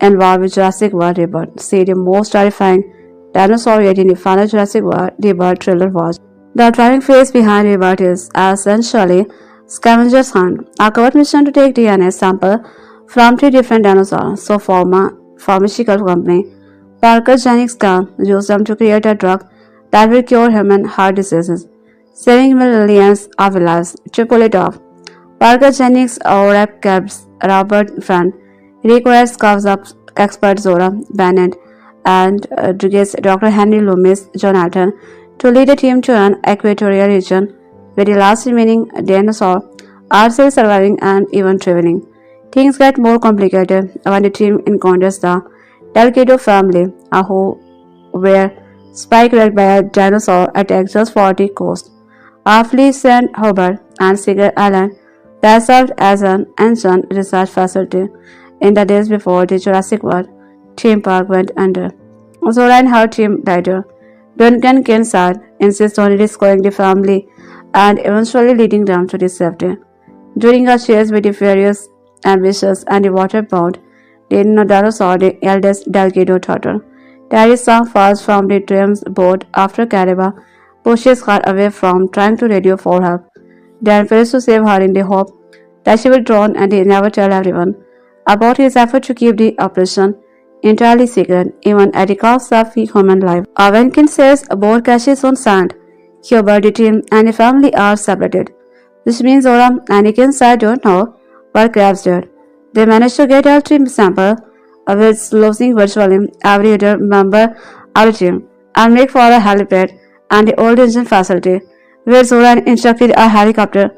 S1: involved with Jurassic World Rebirth. See the most terrifying dinosaur yet in the final Jurassic World Rebirth trailer was. The driving force behind Rebirth is essentially scavenger's hunt, a covert mission to take DNA sample from three different dinosaurs. So pharmaceutical company Parker Jennings can use them to create a drug that will cure human heart diseases, saving millions of lives. To pull it off, Parker Jennings rep cabs Robert Friend requires coves up expert Zora Bennett and Dr. Henry Loomis Jonathan to lead a team to an equatorial region where the last remaining dinosaur are still surviving and even thriving. Things get more complicated when the team encounters the Delgado family, who were spike-wrecked by a dinosaur attack just for the coast of Lee St. Hubert and Cigar Island that served as an ancient research facility in the days before the Jurassic World theme park went under. Zora and her team leader, Duncan Kinsard, insist on rescuing the family and eventually leading them to the safety. During a chase with the furious, ambitious, and the water-bound dinosaur, the eldest Delgado daughter, Teresa falls from the dream's boat after Cariba pushes her away from trying to radio for help. Dan fails to save her in the hope that she will drown and they never tell everyone. about his effort to keep the operation entirely secret, even at the cost of human life. When says a boat crashes on sand, Hubert, the team, and the family are separated, which means Zora and Iken's side don't know what crabs did. They managed to get a team sample of its losing virtually every other member of the team and make for a helipad and the old engine facility, where Zora instructed a helicopter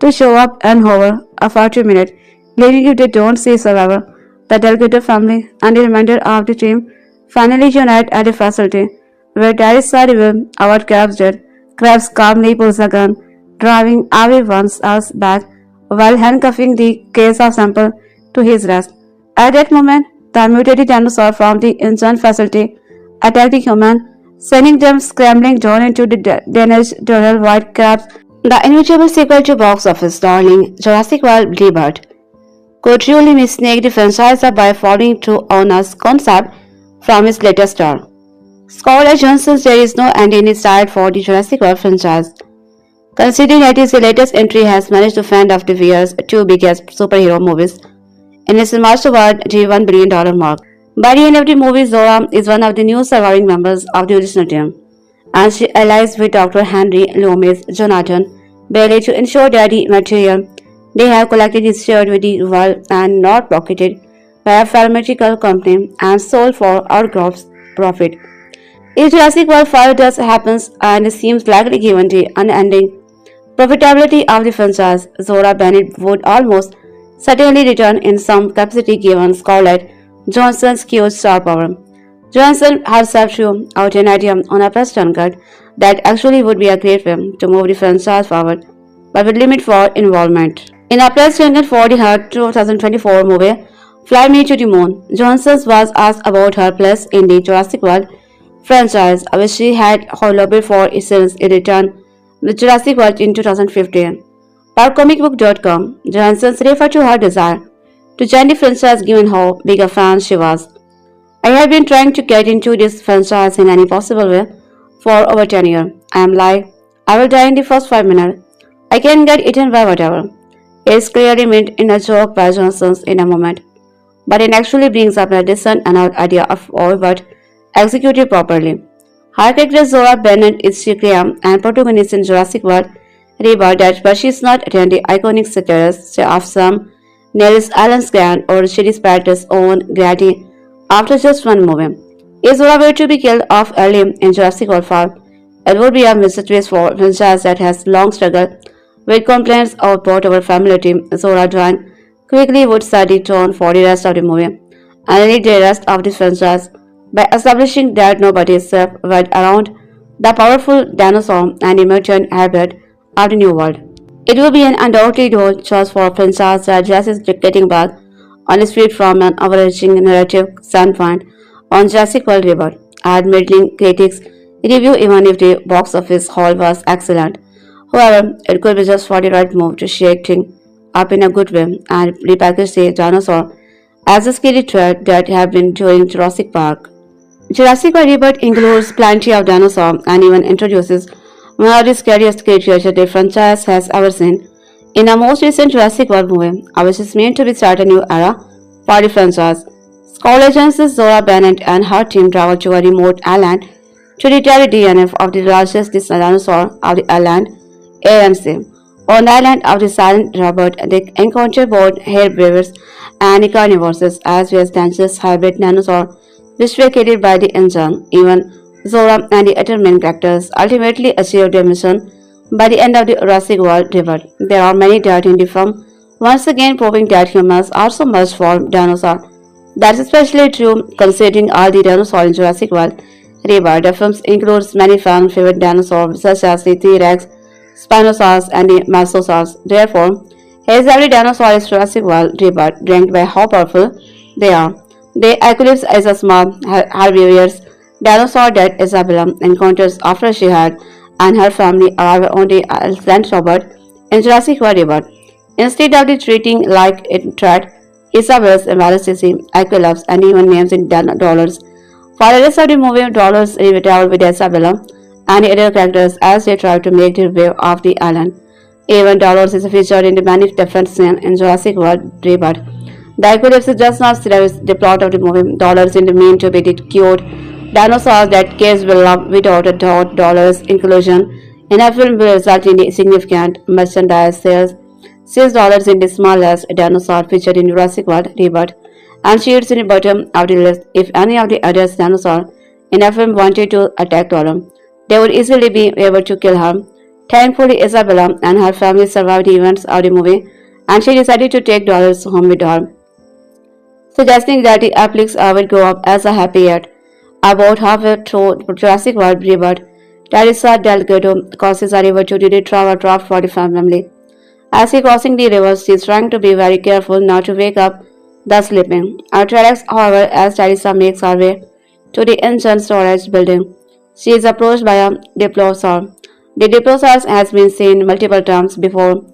S1: to show up and hover for 2 minutes, leaving if they don't see survivor. The Delgado family and the remainder of the team finally unite at the facility, where Daddy saw reveal what Krabs did. Krabs calmly pulls a gun, driving everyone else back while handcuffing the case of sample to his wrist. At that moment, the mutated dinosaur from the engine facility attacked the human, sending them scrambling down into the damaged tunnel white crabs. The inevitable sequel to box office darling Jurassic World Rebirth could truly mistake the franchise by following through on a concept from its latest star. Scarlett Johansson there is no end in sight for the Jurassic World franchise, considering that its latest entry has managed to fend off the year's two biggest superhero movies in its march toward the $1 billion mark. By the end of the movie, Zora is one of the new surviving members of the original team, and she allies with Dr. Henry Loomis Jonathan Bailey to ensure that the material they have collected is shared with the world and not pocketed by a pharmaceutical company and sold for outgroup's profit. If Jurassic World 5 does happens and seems likely given the unending profitability of the franchise, Zora Bennett would almost certainly return in some capacity given Scarlett Johansson's huge star power. Johansson herself threw out an idea on a press junket that actually would be a great way to move the franchise forward, but with limit for involvement. In a press junket for the her 2024 movie, Fly Me to the Moon, Johansson was asked about her place in the Jurassic World franchise, which she had lobbied for since it returned with Jurassic World in 2015. Per comicbook.com, Johansson referred to her desire to join the franchise given how big a fan she was. I have been trying to get into this franchise in any possible way for over 10 years. I am like, I will die in the first 5 minutes. I can get eaten by whatever. It's clearly meant in a joke by Johansson in a moment, but it actually brings up a decent enough idea of all but executed properly. Her character Zora Bennett is Shikria and protagonist in Jurassic World Rebirth, but she is not the iconic satirist of some Nellis Allen's Grand or Shitty Spartacus' own Grady after just one movie. Is Zora were to be killed off early in Jurassic World 5, it would be a missed twist for a franchise that has long struggled with complaints of both our family team. Zora Dwan quickly would set the tone for the rest of the movie and lead the rest of the franchise by establishing that nobody is safe right around the powerful dinosaur and the mutant hybrid of the new world. It will be an undoubtedly good choice for a franchise that just is getting back on its feet from an overarching narrative standpoint on Jurassic World Rebirth. Admittedly, critics review even if the box office haul was excellent. However, it could be just for the right move to shake things up in a good way and repackage the dinosaur as a scary threat that have been during Jurassic Park. Jurassic World Rebirth includes plenty of dinosaurs and even introduces one of the scariest creatures the franchise has ever seen in a most recent Jurassic World movie, which is meant to be start a new era for the franchise. Scarlett Johansson, Zora Bennett and her team travel to a remote island to retire the DNA of the largest dinosaur of the island, AMC. On the island of the silent Robert, they encounter both herbivores and carnivores as well as dangerous hybrid dinosaurs which were carried by the engine. Even Zora and the other main characters ultimately achieve their mission by the end of the Jurassic World Rebirth. There are many dead in the film, once again proving that humans are so much for dinosaurs. That's especially true considering all the dinosaurs in Jurassic World Rebirth. The film includes many fan favorite dinosaurs such as the T-Rex, Spinosaurus and the Mosasaurus. Therefore, as every dinosaur in Jurassic World Rebirth ranked by how powerful they are. The Eclipse is a small herbivorous dinosaur that Isabella encounters after she had and her family arrive on the island Robert in Jurassic World Rebirth. Instead of treating like a threat, Isabella embarrasses Eclipse and even names it dollars. For the rest of the movie, dollars travel with Isabella and the other characters as they try to make their way off the island. Even dollars is featured in the many different scenes in Jurassic World Rebirth, The epilepsy does not serve the plot of the movie. Dollars in the mean to be the cured dinosaurs that kids will love without a doubt. Dollars inclusion in a film will result in significant merchandise sales. $6 in the smallest dinosaur featured in Jurassic World Rebirth, and sheets in the bottom of the list. If any of the other dinosaurs in a film wanted to attack Dora, they would easily be able to kill her. Thankfully, Isabella and her family survived the events of the movie, and she decided to take Dollars home with her, suggesting that the Applix would go up as a happy yet. About halfway through Jurassic World Rebirth, Teresa Delgado crosses a river to retrieve a draft for the family. As he crossing the river, she is trying to be very careful not to wake up the sleeping. T-Rex, however, as Teresa makes her way to the engine storage building, she is approached by a diplosaur. The diplosaur has been seen multiple times before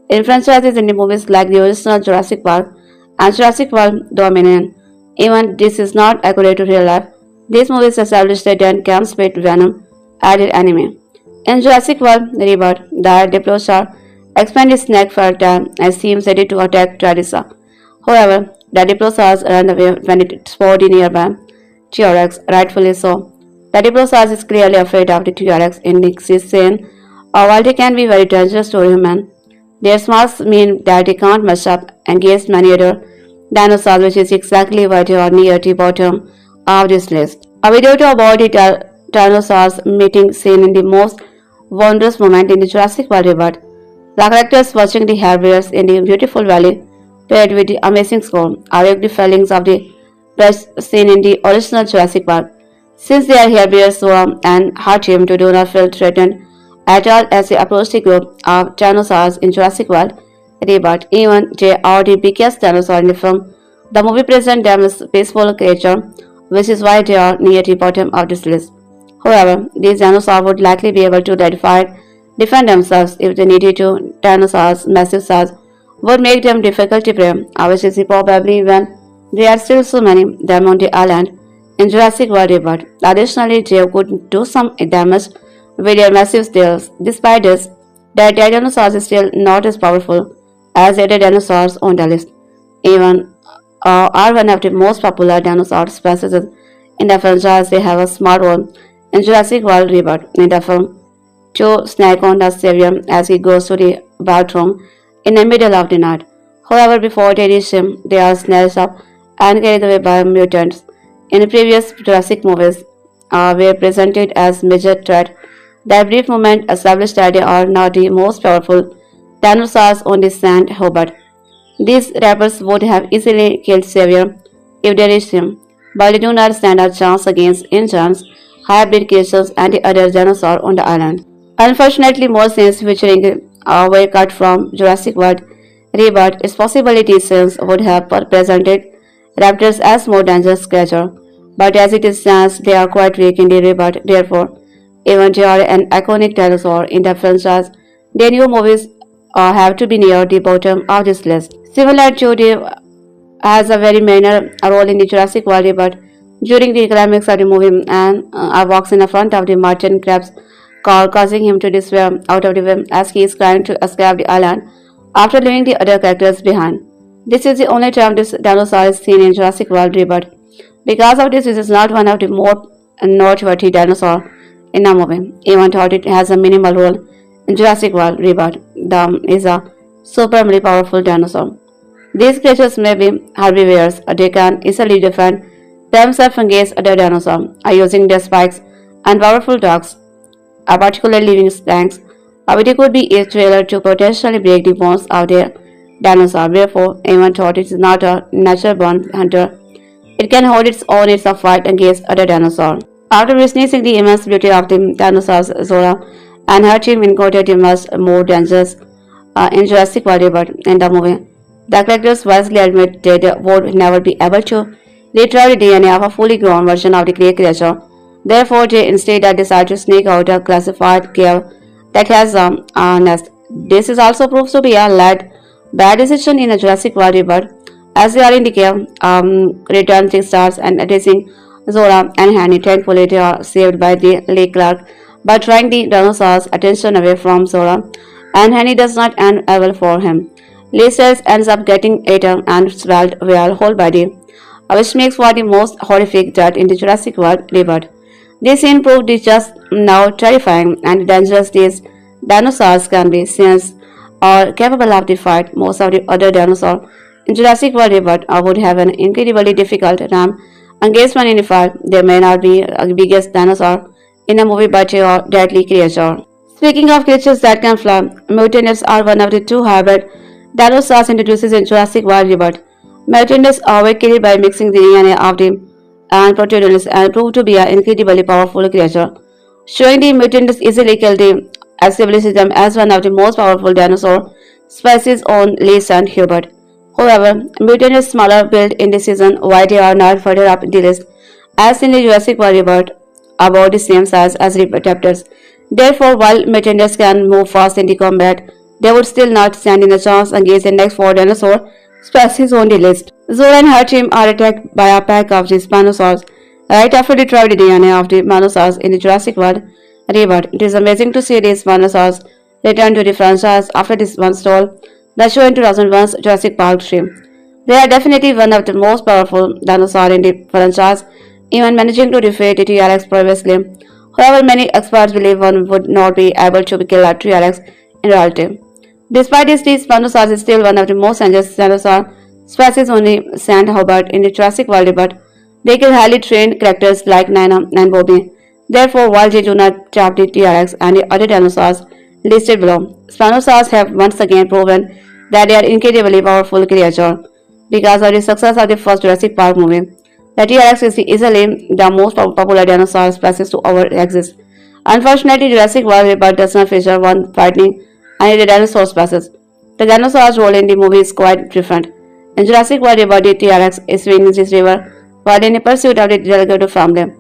S1: in franchises in the movies like the original Jurassic Park and Jurassic World Dominion. Even this is not accurate to real life. These movies established that Dan can spit venom at the enemy. In Jurassic World Rebirth, the diplosaur expands its neck for a time and seems ready to attack Teresa. However, the diplosaurs run away when it spotted the nearby T-Rex, rightfully so. The diplosaur is clearly afraid of the T-Rex in this scene, while they can be very dangerous to humans. Their smarts mean that they can't mess up against many other dinosaurs, which is exactly why they are near the bottom of this list. A video to about the dinosaurs meeting scene in the most wondrous moment in the Jurassic World Rebirth. The characters watching the herbivores in the beautiful valley, paired with the amazing score, are the feelings of the best seen in the original Jurassic Park. Since they are herbivores and hurt him to do not feel threatened at all as they approach the group of dinosaurs in Jurassic World Rebirth. Even they are the biggest dinosaur in the film. The movie presents them as peaceful creatures, which is why they are near the bottom of this list. However, these dinosaurs would likely be able to defend themselves if they needed to. Dinosaurs' massive size would make them difficult to prey, which is probably when there are still so many of them on the island in Jurassic World Rebirth. Additionally, they could do some damage with their massive tails. Despite this, the dinosaurs is still not as powerful as the other dinosaurs on the list. Even are one of the most popular dinosaur species in the franchise. They have a smart role in Jurassic World Rebirth in the film to snack on the savior as he goes to the bathroom in the middle of the night. However, before they reach him, they are snatched up and carried away by mutants. In the previous Jurassic movies, were presented as major threat. The brief moment established that they are not the most powerful dinosaurs on the sand Hobart. These rappers would have easily killed Xavier if they reached him, but they do not stand a chance against engines, hybrid creatures, and the other dinosaurs on the island. Unfortunately, more scenes featuring were cut from Jurassic World Rebirth. Its possibility scenes would have presented raptors as more dangerous creatures, but as it stands, they are quite weak in the rebirth. Therefore, even they are an iconic dinosaur in the franchise, their new movies have to be near the bottom of this list. Similar to the has a very minor role in the Jurassic World Rebirth. During the climax of the movie, and walks in the front of the Martin Crab's car, causing him to despair out of the way as he is trying to escape the island after leaving the other characters behind. This is the only time this dinosaur is seen in Jurassic World Rebirth. Because of this, it is not one of the more noteworthy dinosaurs in the movie, even though it has a minimal role in Jurassic World Rebirth. The is a supremely powerful dinosaur. These creatures may be herbivores, or they can easily defend themselves against other dinosaurs using their spikes and powerful dogs, particularly living snakes, which could be a trailer to potentially break the bones of their dinosaur. Therefore, even though it is not a natural born hunter, it can hold its own in a fight against other dinosaurs. After witnessing the immense beauty of the dinosaurs, Zora and her team encountered the much more dangerous in Jurassic World Rebirth in the movie. The characters wisely admit that they would never be able to retrieve the DNA of a fully grown version of the creature. Therefore, they instead decide to sneak out a classified cave that has a nest. This is also proved to be a bad decision in a Jurassic World Rebirth, as they are in the cave, return 6 stars and addressing Zora and Hanny. Thankfully, they are saved by the Lake Clark by drawing the dinosaurs' attention away from Zora, and Hanny does not end well for him. Lisa ends up getting eaten and swallowed via her whole body, which makes for the most horrific death in the Jurassic World Rebirth. This scene proved it just now terrifying and dangerous these dinosaurs can be, since are capable of the fight most of the other dinosaurs in Jurassic World Rebirth would have an incredibly difficult time against one in the fight. They may not be the biggest dinosaur in a movie but a deadly creature. Speaking of creatures that can fly, mutants are one of the two hybrid dinosaurs introduced in Jurassic World Rebirth. Mutants were killed by mixing the DNA of the and protagonist and proved to be an incredibly powerful creature. Showing the mutants easily killed the establishes them as one of the most powerful dinosaur species on Lee's and Hubert. However, mutants is smaller built in the season why they are not further up the list, as in the Jurassic World Rebirth, about the same size as raptors. Therefore, while mutants can move fast in the combat, they would still not stand in a chance against the next four dinosaur species on the list. Zora and her team are attacked by a pack of these Spinosaurs right after they tried the DNA of the Spinosaurs in the Jurassic World Rebirth. It is amazing to see these Spinosaurs return to the franchise after this one stole the show in 2001's Jurassic Park 3. They are definitely one of the most powerful dinosaurs in the franchise, even managing to defeat the T-Rex previously. However, many experts believe one would not be able to kill a T-Rex in reality. Despite this, the Spinosaurus is still one of the most dangerous dinosaur species only St. Hubert in the Jurassic World, but they kill highly trained characters like Nina and Bobby. Therefore, while they do not trap the T-Rex and the other dinosaurs listed below, Spinosaurus have once again proven that they are incredibly powerful creatures. Because of the success of the first Jurassic Park movie, the T-Rex is easily the most popular dinosaur species to ever exist. Unfortunately, Jurassic World Rebirth does not feature one fighting any of the dinosaur species. The dinosaur's role in the movie is quite different. In Jurassic World Rebirth, the T-Rex is swimming this river while in the pursuit of the Delgado family.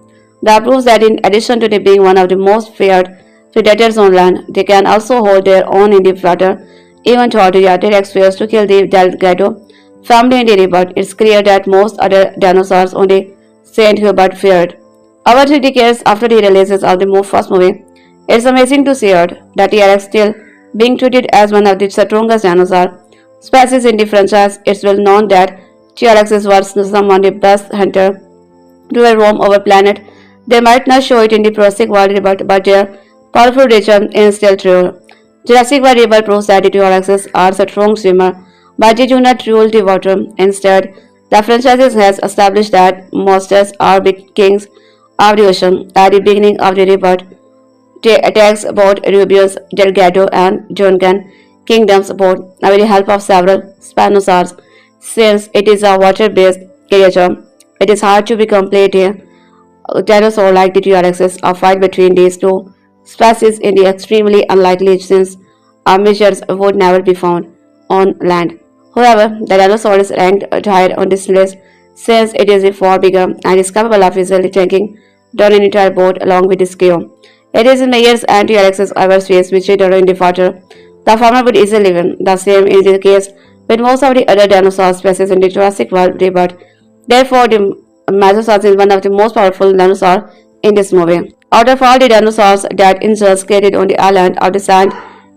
S1: That proves that in addition to being one of the most feared predators on land, they can also hold their own in the water. Even though the T-Rex fails to kill the Delgado family in the rebirth, it's clear that most other dinosaurs only Saint Hubert feared. Over 3 decades after the releases of the first movie, it's amazing to see that T-Rex still being treated as one of the strongest dinosaur species in the franchise. It's well known that T-Rexes were some of the best hunter to ever roam over planet. They might not show it in the Jurassic World Rebirth, but their powerful nature is still true. Jurassic World Rebirth proves that the T-Rexes are a strong swimmer, but they do not rule the water. Instead, the franchise has established that monsters are big kings of the ocean. At the beginning of the rebirth, they attacks both Rubius, Delgado, and Duncan kingdoms both with the help of several Spinosaurs. Since it is a water-based creature, it is hard to be completely dinosaur like the T-Rexes. A fight between these two species is extremely unlikely since our measures would never be found on land. However, the dinosaur is ranked higher on this list since it is far bigger and is capable of easily taking down an entire boat along with its crew. It is in the years and T-Rexes ever faced which are in the water. The farmer would easily win. The same is the case with most of the other dinosaur species in the Jurassic World Rebirth. Therefore, the Mosasaurus is one of the most powerful dinosaurs in this movie. Out of all the dinosaurs that injured created on the island of the sand,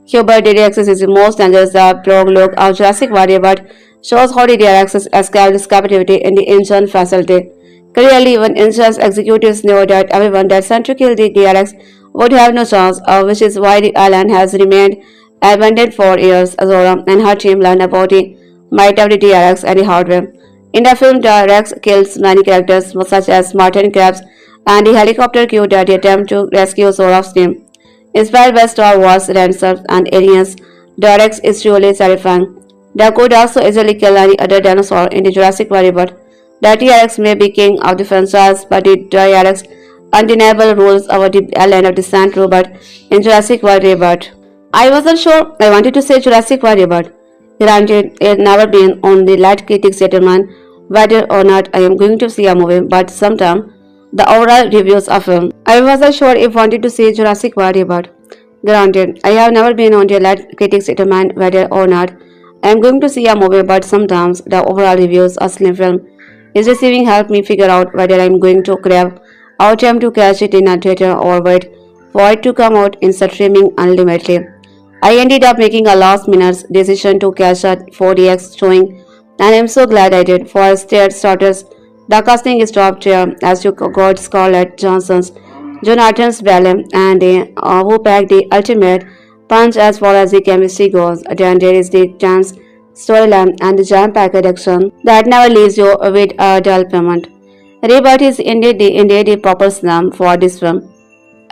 S1: Hubert T-Rex is the most dangerous. The blog look of Jurassic World Rebirth shows how the T-Rex escaped this captivity in the ancient facility. Clearly, when ancient executives knew that everyone that sent to kill the T-Rex would have no chance, which is why the island has remained abandoned for years. Zora and her team learned about the might of the T-Rex and the hard way. In the film, the Rex kills many characters such as Martin Krabs and the helicopter crew that attempt to rescue Zora's team. Inspired by Star Wars, dinosaurs, and aliens, the Rex is truly terrifying. They could also easily kill any other dinosaur in the Jurassic World Rebirth. The T-Rex may be king of the franchise, but the T-Rex undeniable rules over the island of the Sand Robot in Jurassic World Rebirth. I wasn't sure I wanted to say Jurassic World Rebirth. Granted, it had never been on the let critics determine whether or not I am going to see a movie, but sometime the overall reviews of film. I wasn't sure if I wanted to see Jurassic World Rebirth. Granted, I have never been on the let critics determine whether or not I am going to see a movie, but sometimes the overall reviews of slim film is receiving help me figure out whether I am going to crave our time to catch it in a theater or wait for it to come out in streaming unlimitedly. I ended up making a last minute decision to catch a 4DX showing, and I'm so glad I did. For starters, the casting is top tier as you got Scarlett Johansson's Jonathan's Ballet and who packed the ultimate punch as far as the chemistry goes. Then there is the dance storyline and the jam-packed action that never leaves you with a dull moment. Rebirth is indeed a proper slam for this film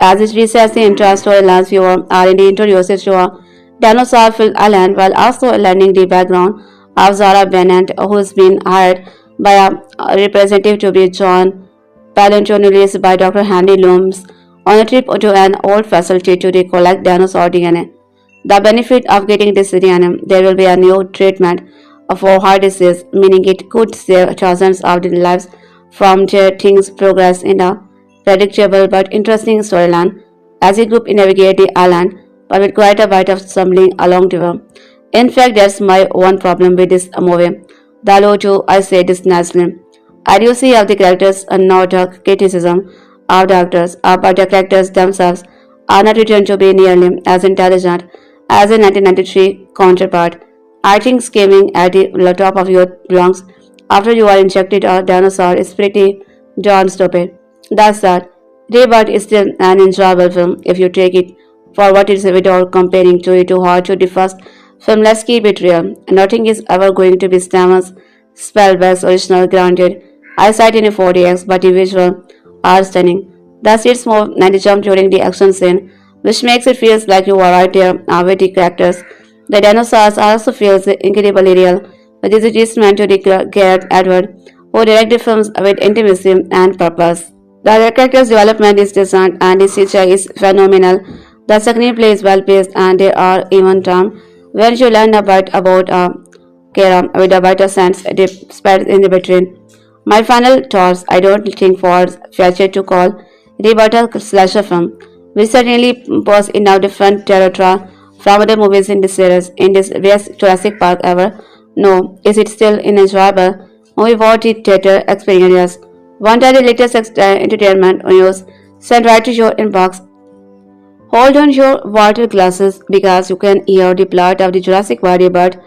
S1: as it resets the entire storylines viewer are introduced to a dinosaur-filled island while also learning the background of Zara Bennett, who's been hired by a representative to be John paleontologist by Dr. Henry Loomis on a trip to an old facility to collect dinosaur DNA. The benefit of getting this DNA, there will be a new treatment for heart disease, meaning it could save thousands of lives from their things progress in a predictable but interesting storyline as a group navigate the island, but with quite a bit of stumbling along the way. In fact, that's my one problem with this movie. The low too, I say this nicely. I do see of the characters and not a criticism of the actors, but the characters themselves are not written to be nearly as intelligent as a 1993 counterpart. I think screaming at the top of your lungs after you are injected a dinosaur is pretty darn stupid. That's that. Rebirth is still an enjoyable film if you take it for what it is without comparing to it too hard to the first film. Let's keep it real. Nothing is ever going to be Stammer's Spellback's original granted. I cite in a 4DX, but the visual are stunning. The seats move and they jump during the action scene, which makes it feels like you are right there with the characters. The dinosaurs also feels incredibly real, but this is meant to the Garrett Edward, who directed films with intimacy and purpose. The character's development is decent and the CGI is phenomenal. The screenplay is well paced and there are even times when you learn a bit about Kara with a better sense spread in the between. My final thoughts I don't think for fetched to call Rebirth a slasher film. We certainly pose in now different territory from other movies in this series. In this best Jurassic Park ever? No. Is it still an enjoyable movie watch theater experience? Want the latest entertainment news sent right to your inbox. Hold on your water glasses because you can hear the plot of the Jurassic World Rebirth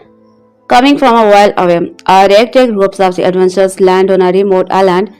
S1: coming from a while away. Our reactive groups of the adventurers land on a remote island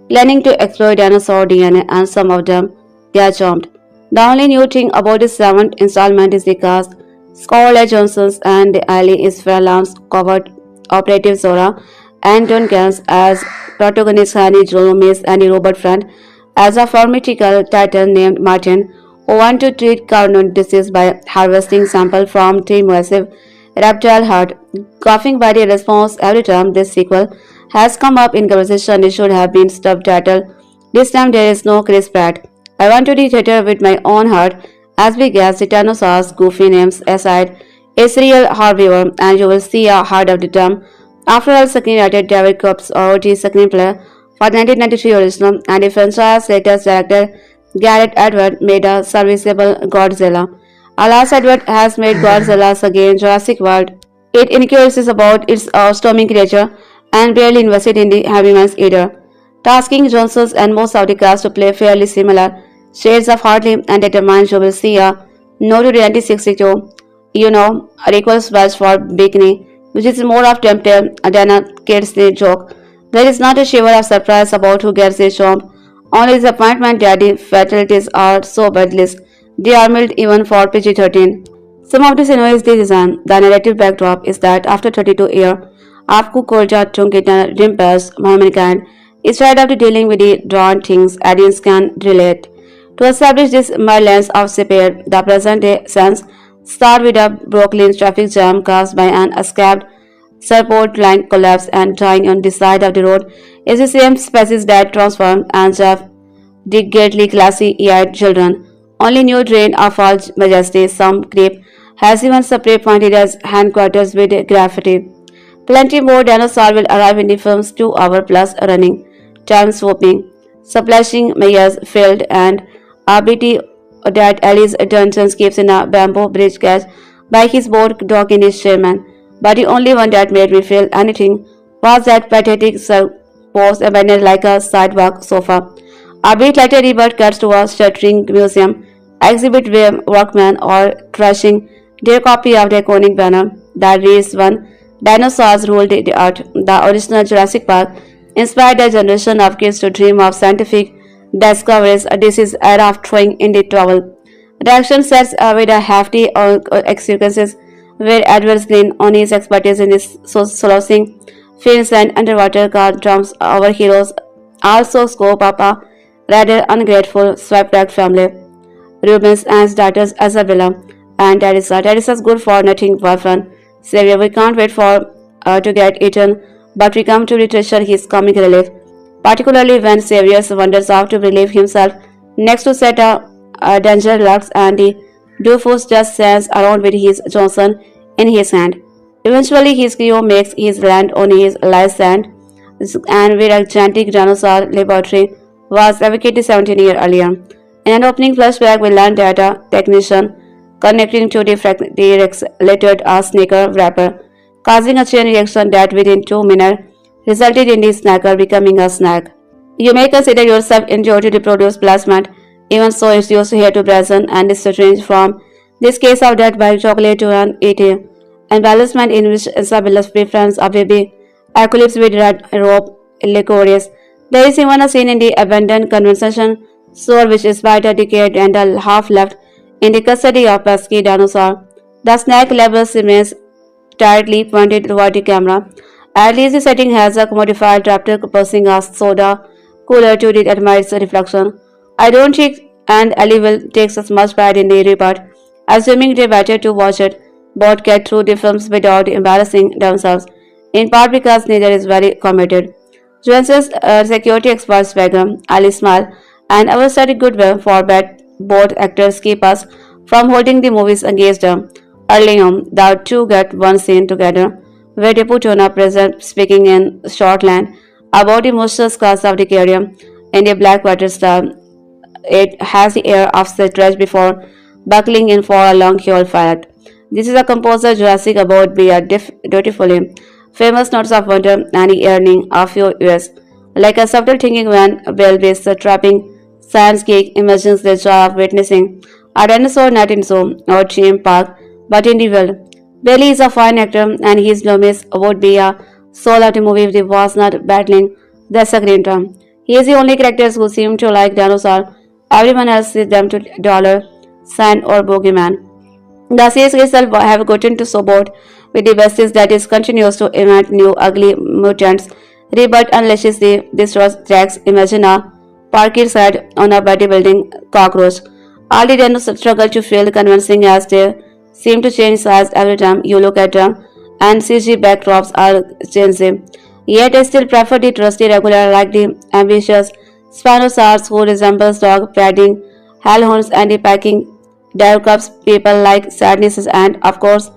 S1: planning to explore dinosaur DNA and some of them get jumped. The only new thing about this seventh installment is the cast. Scarlett Johansson and Ali is freelance covered operative Zora and Don Gans as protagonist Honey Loomis and Robert Friend as a pharmaceutical titan named Martin who want to treat carnot disease by harvesting sample from three massive reptile heart. Coughing by the response every time this sequel has come up in conversation it should have been subtitled. This time there is no Chris Pratt. I went to the theater with my own heart as we guess the dinosaurs goofy names aside. It's real heartbreaker and you will see a heart of the term. After all, screenwriter David Kopp's OT screenplay for the 1993 original and the franchise's latest director Garrett Edward made a serviceable Godzilla. Alas, Edward has made Godzilla again Jurassic World. It inquires about its storming creature and barely invested in the heavyweights either, tasking Johnson and most of the cast to play fairly similar shades of Hartley and determined you will see a no to 1962, a request badge for Bikini, which is more of tempted than a kid's joke. There is not a shiver of surprise about who gets this job, only disappointment that the fatalities are so badly. They are made even for PG-13. Some of this is the design. The narrative backdrop is that after 32 years, आपको कोलजा chunk इतना dim past mankind, instead of dealing with the drawn things audience can relate. To establish this balance of separate, the present-day sense start with a Brooklyn traffic jam caused by an escaped support line collapse and dying on the side of the road is the same species that transformed and Jeff the greatly classy-eyed children. Only new drain of all majesty, some creep has even separate pointed as headquarters with graffiti. Plenty more dinosaurs will arrive in the film's 2 hour plus running time swooping, splashing Mayer's field and ability that Alice Johnson keeps in a bamboo bridge catch by his boat dog in his chairman. But the only one that made me feel anything was that pathetic pose abandoned like a sidewalk sofa. A bit later, Rebirth cuts to a stuttering museum exhibit where workmen are trashing their copy of the iconic banner that reads "One dinosaurs ruled the earth." The original Jurassic Park inspired a generation of kids to dream of scientific discoveries. This is era of throwing in the towel. The action sets with a hefty sequences where Edward Green, on his expertise in his sourcing films and underwater car drums, our heroes also scope up a rather ungrateful swept-back family. Rubens and his daughters Isabella and Teresa. Teresa's good for nothing boyfriend. Xavier, we can't wait for to get eaten, but we come to treasure his comic relief, particularly when Xavier wonders how to relieve himself next to set a danger lurks and the doofus just stands around with his Johnson in his hand. Eventually, his crew makes his land on his live sand, and where a gigantic dinosaur laboratory was evacuated 17 years earlier. In an opening flashback, we learn that a technician connecting to the lettered snacker wrapper, causing a chain reaction that within 2 minutes resulted in the snacker becoming a snack. You may consider yourself enjoy to reproduce plasmid, even so it's used here to present and is strange from this case of that by chocolate to an eating embellishment in which Isabella's preference of baby eclipse with red rope licorice. There is even a scene in the abandoned conversation store which is by a decade and a half left in the custody of pesky dinosaur. The snack label remains tightly pointed toward the camera. At least the setting has a modified raptor passing a soda cooler to admire its reflection. I don't think and Ellie will take as much pride in the rebirth, assuming they better to watch it. Both get through the films without embarrassing themselves, in part because neither is very committed. Johansson's security expert swagger, Ali smile, and our study goodwill forbade both actors keep us from holding the movies against them. Early on, the two get one scene together where they put on a present speaking in shorthand about the emotional scars of the career in the Blackwater style. It has the air of stretch before buckling in for a long haul fight. This is a composer Jurassic about be a dutifully famous notes of wonder and earning a few years. Like a subtle thinking when well-based trapping science geek imagines the joy of witnessing a dinosaur not in zoo or theme park but in the world. Bailey is a fine actor and his Loomis would be a soul of the movie if he was not battling the screen term. He is the only character who seem to like dinosaurs. Everyone else sees them to dollar, sand or bogeyman. The series itself have gotten to so bored with the basis that it continues to invent new ugly mutants. Rebirth unleashes the destroys tracks. Imagine a parked head on a bodybuilding cockroach. All the dinosaurs struggle to feel convincing as they seem to change size every time you look at them, and CG backdrops are changing. Yet I still prefer the trusty regular like the ambitious Spinosaurus who resembles dog padding, hellhounds and the packing dive cups people like sadness and of course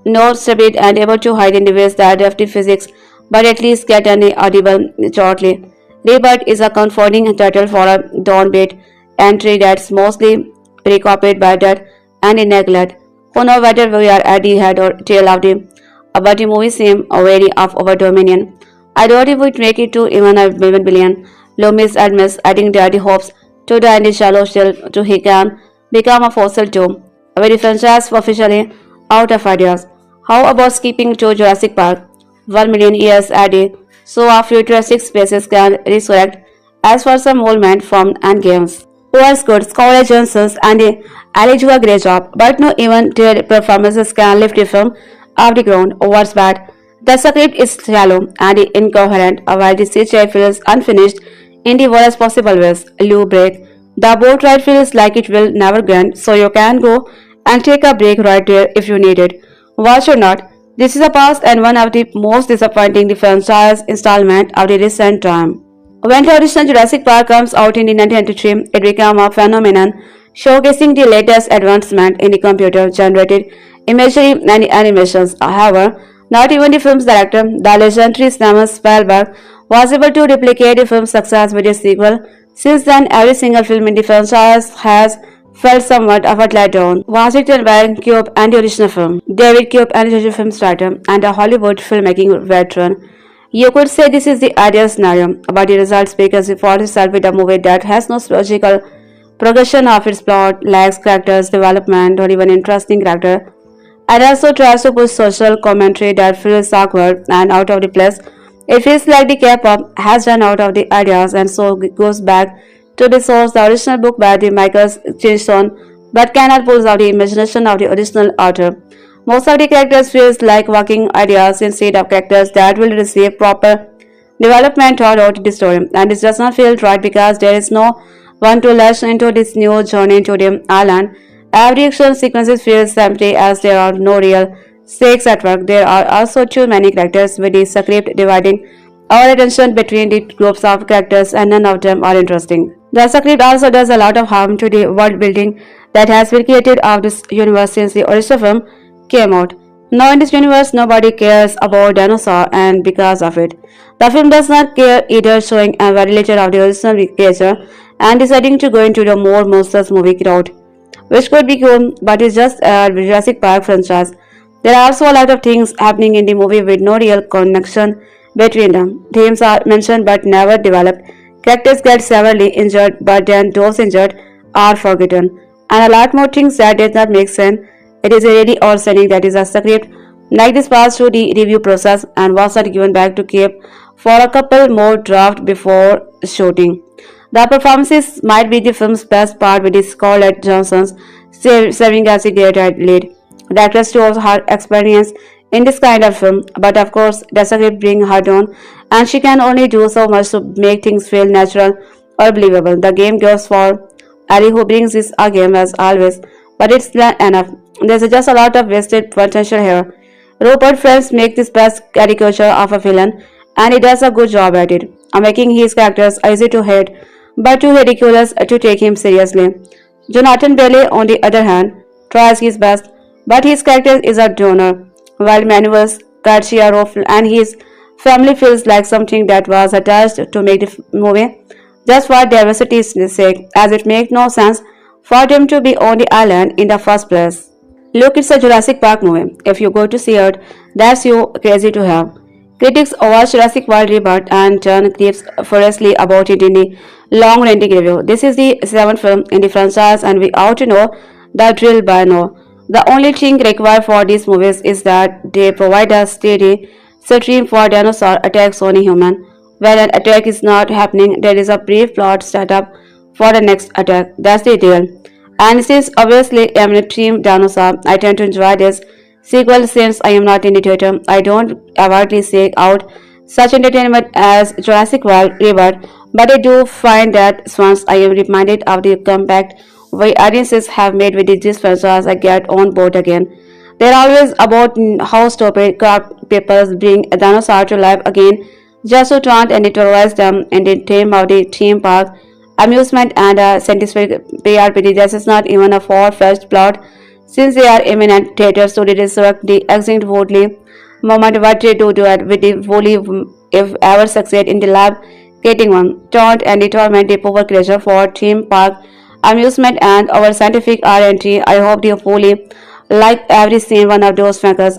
S1: no stupid and able to hide in the ways that defty physics but at least get an audible shortly. Rebirth is a comforting title for a downbeat entry that's mostly preoccupied by death and in neglect. Who know whether we are at the head or tail of the but the movie seems wary of our dominion. I doubt if we'd make it to even a billion. Loomis admits adding daddy hopes to the end shallow shell to he can become a fossil too. Very franchise officially out of ideas. How about skipping to Jurassic Park? 1 million years added, so our futuristic spaces can resurrect as for some old men from Endgames. Who was good, Scarlett Johansson and Ali do a great job, but no even their performances can lift the film off the ground. What's bad? The script is shallow and incoherent, while the CGI feels unfinished in the worst possible ways. Lou break. The boat ride feels like it will never end, so you can go and take a break right there if you need it. Watch or not, this is a past and one of the most disappointing franchise installment of the recent time. When the original Jurassic Park comes out in 1993, it became a phenomenon, showcasing the latest advancement in the computer-generated imagery and animations. However, not even the film's director, the legendary Steven Spielberg, was able to replicate the film's success with a sequel. Since then, every single film in the franchise has felt somewhat of a letdown. Was written by Cube and the original film. David Cube and the original film writer and a Hollywood filmmaking veteran. You could say this is the ideal scenario, but the result speaks for itself with a movie that has no logical progression of its plot, lacks characters development, or even interesting character and also tries to push social commentary that feels awkward and out of the place. It feels like the K-pop has run out of the ideas and so goes back to the source, the original book by the Michael Crichton, but cannot pull out the imagination of the original author. Most of the characters feels like walking ideas instead of characters that will receive proper development throughout the story, and it does not feel right because there is no one to launch into this new journey to the island. Every action sequence feels empty as there are no real stakes at work. There are also too many characters with the script dividing our attention between the groups of characters and none of them are interesting. The script also does a lot of harm to the world building that has been created of this universe since the original film came out. Now in this universe nobody cares about dinosaur and because of it. The film does not care either, showing a very little of the original creature and deciding to go into the more monsters movie route, which could be cool, but it's just a Jurassic Park franchise. There are also a lot of things happening in the movie with no real connection between them. Themes are mentioned but never developed. Characters get severely injured, but then those injured are forgotten. And a lot more things that does not make sense. It is a really odd setting that is a script like this passed through the review process and was not given back to keep for a couple more drafts before shooting. The performances might be the film's best part with Scarlett Johansson serving as a great lead. The actress shows her experience in this kind of film, but of course the script brings her down and she can only do so much to make things feel natural or believable. The game goes for Ali who brings this a game as always, but it's not enough. There's just a lot of wasted potential here. Rupert Friends makes this best caricature of a villain and he does a good job at it, making his characters easy to hate but too ridiculous to take him seriously. Jonathan Bailey, on the other hand, tries his best, but his character is a donor, while Manuel's Garcia and his family feels like something that was attached to make the movie just for diversity's sake, as it makes no sense for them to be on the island in the first place. Look, it's a Jurassic Park movie. If you go to see it, that's you crazy to have. Critics watch Jurassic World Rebirth and turn clips furiously about it in the long-ranting review. This is the seventh film in the franchise and we ought to know the drill by now. The only thing required for these movies is that they provide a steady stream for dinosaur attacks on a human. When an attack is not happening, there is a brief plot setup for the next attack. That's the deal. And since obviously I am a team dinosaur, I tend to enjoy this sequel since I am not in the theater. I don't overtly seek out such entertainment as Jurassic World Rebirth, but I do find that once I am reminded of the compact way audiences have made with this franchise, I get on board again. They're always about how stupid craft papers bring a dinosaur to life again just to taunt and terrorize them in the theme of the theme park, amusement and scientific PRPD. This is not even a far-fetched plot since they are imminent theaters to resurrect the extinct Woodley moment. What they do it with the Woolly if ever succeed in the lab getting one. Taunt and torment the poor creature for theme park amusement and our scientific R&D. I hope the Woolly, like every scene one of those fakers,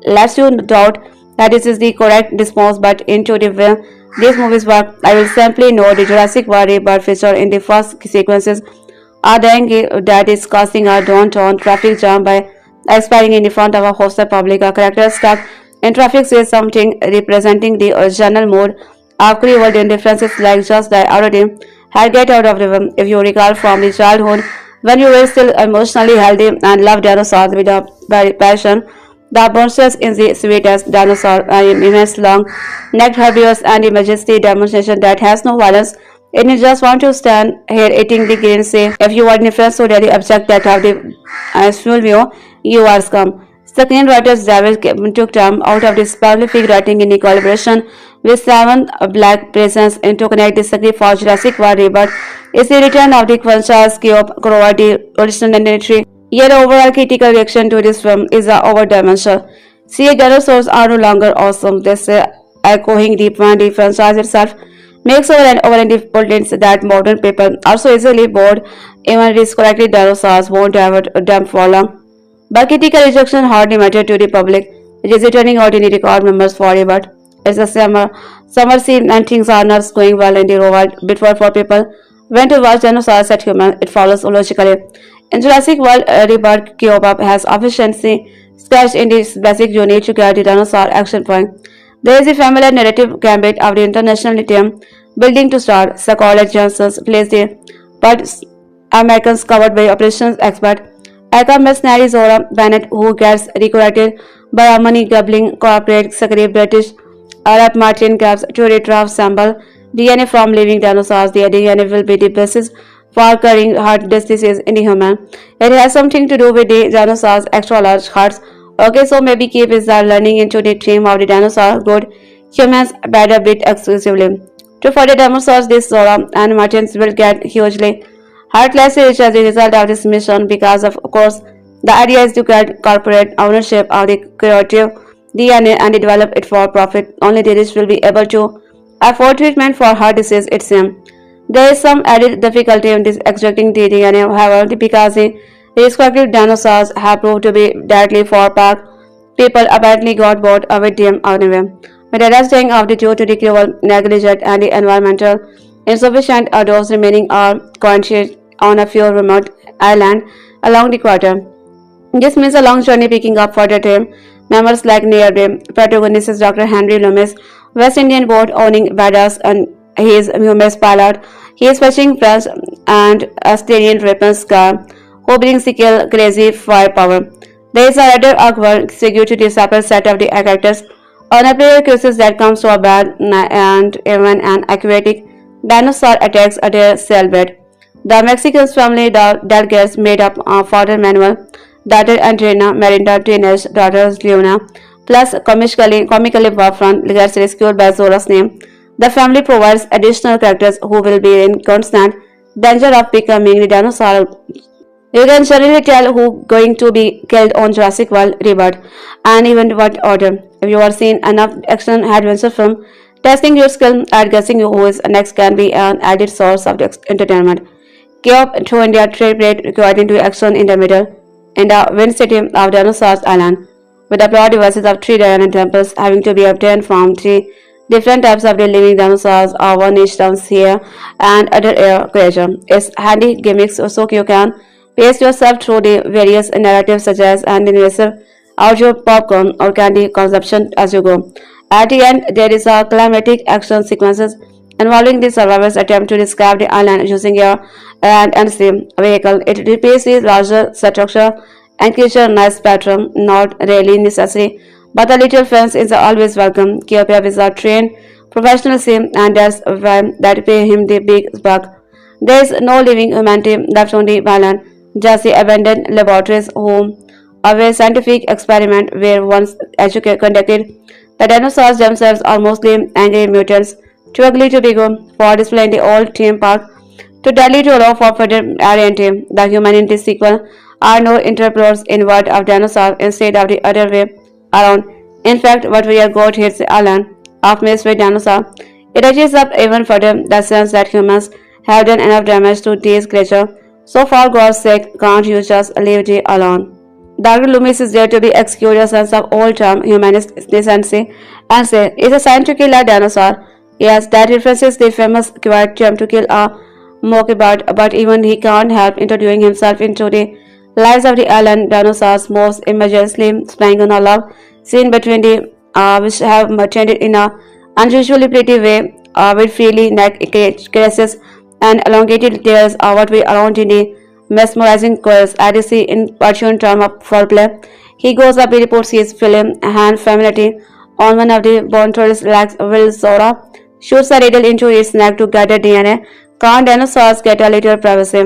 S1: lets you doubt that this is the correct response, but into the way these movies work, I will simply know the Jurassic World Rebirth feature in the first sequences are dengue that is causing a downtown traffic jam by expiring in the front of a hostel public. A character stuck in traffic says something representing the original mood of cruel indifferences like just die already had get out of the room. If you recall from the childhood when you were still emotionally healthy and loved dinosaurs with a passion, the monsters in the sweetest dinosaur, immense long-necked herbivores and the majesty demonstration that has no violence. It is just want to stand here eating the green say, if you are different so really object that have the full view, you are scum. Screenwriters David took time out of this prolific writing in collaboration with seven black presence to connect the script for Jurassic World Rebirth. It's the return of the franchise provide the original entry. Yet overall critical reaction to this film is over-dimensional. See, dinosaurs are no longer awesome. They say echoing the franchise itself makes over and importance that modern people are so easily bored. Even these correctly dinosaurs won't have them for long. But critical rejection hardly mattered to the public. It is returning out in the record numbers forever. It's a summer scene and things are not going well in the world. Before for people when to watch dinosaurs at human, it follows logically. In Jurassic World Rebirth, K-pop has efficiency sketched in its basic unit to get the dinosaur action point. There is a familiar narrative gambit of the international team building to start. Scarlett Johansson plays the but Americans covered by operations expert Aka mercenary Zora Bennett, who gets recruited by a money-grubbling corporate secretary British Arab Martin Caps to retrieve sample DNA from living dinosaurs. The DNA will be the basis for curing heart diseases in the human. It has something to do with the dinosaurs' extra large hearts. Okay, so maybe keep is learning into the theme of the dinosaur. Good humans better bit exclusively. To further dinosaurs, this Zora and Martins will get hugely heartless rich as a result of this mission because, of course, the idea is to get corporate ownership of the creative DNA and develop it for profit. Only the rich will be able to afford treatment for heart disease, it seems. There is some added difficulty in this extracting the DNA, however, because the respective dinosaurs have proved to be deadly for pack. People apparently got bored with them anyway. But arresting of the due to the cruel negligence and the environmental insufficient those remaining are conscious on a few remote islands along the equator. This means a long journey picking up further team members like near the protagonist is Dr. Henry Loomis, West Indian boat owning badass, and his humorous pilot. He is fetching French and Australian weapons car, who brings the kill crazy firepower. There is a rather awkward executive separate set of the characters on a player cases that comes to a bad and even an aquatic dinosaur attacks at their cellbed. The Mexican's family that gets made up of father Manuel, daughter Andrea, Marinda, teenage daughter Leona, plus comically Buffron gets rescued by Zora's name. The family provides additional characters who will be in constant danger of becoming the dinosaur. You can generally tell who going to be killed on Jurassic World Rebirth and even what order. If you are seen enough action adventure film, testing your skill at guessing who is next can be an added source of entertainment. Keep to India trade rate required into action in the middle, in the wind city of Dinosaurs Island, with the plot devices of 3 giant temples having to be obtained from 3 different types of the living dinosaurs or one each downs here and other air creature. It's handy gimmicks so you can pace yourself through the various narratives such as an invasive audio popcorn or candy consumption as you go. At the end, there is a climatic action sequences involving the survivors attempt to describe the island using air and sea vehicle. It repeats the larger structure and creature nice pattern, not really necessary, but a little fence is always welcome. Kyopa is a trained professional sim and that's why that pay him the big buck. There is no living humanity left on the island, just the abandoned laboratories home of a scientific experiment where once conducted. The dinosaurs themselves are mostly angry mutants, too ugly to be good for display in the old theme park, too deadly to allow for further R&D. The humanity sequel are no interpolars in word of dinosaur instead of the other way around. In fact, what we are got hits the island of with dinosaur. It edges up even further the sense that humans have done enough damage to these creatures. So for God's sake, can't you just leave it alone? Dr. Loomis is there to be execute a sense of old-time humanist decency and say, is a sign to kill a dinosaur. Yes, that references the famous quiet attempt to kill a mockingbird, but even he can't help introducing himself into the lives of the island dinosaurs most immediately spying on a love scene between the which have tended in a unusually pretty way with freely neck caresses and elongated tails what we around in the mesmerizing coils as you see in opportune term of foreplay. He goes up, he reports his film hand familiarity on one of the Bontor's legs. Will Zora shoots a needle into its neck to gather DNA. Can't dinosaurs get a little privacy?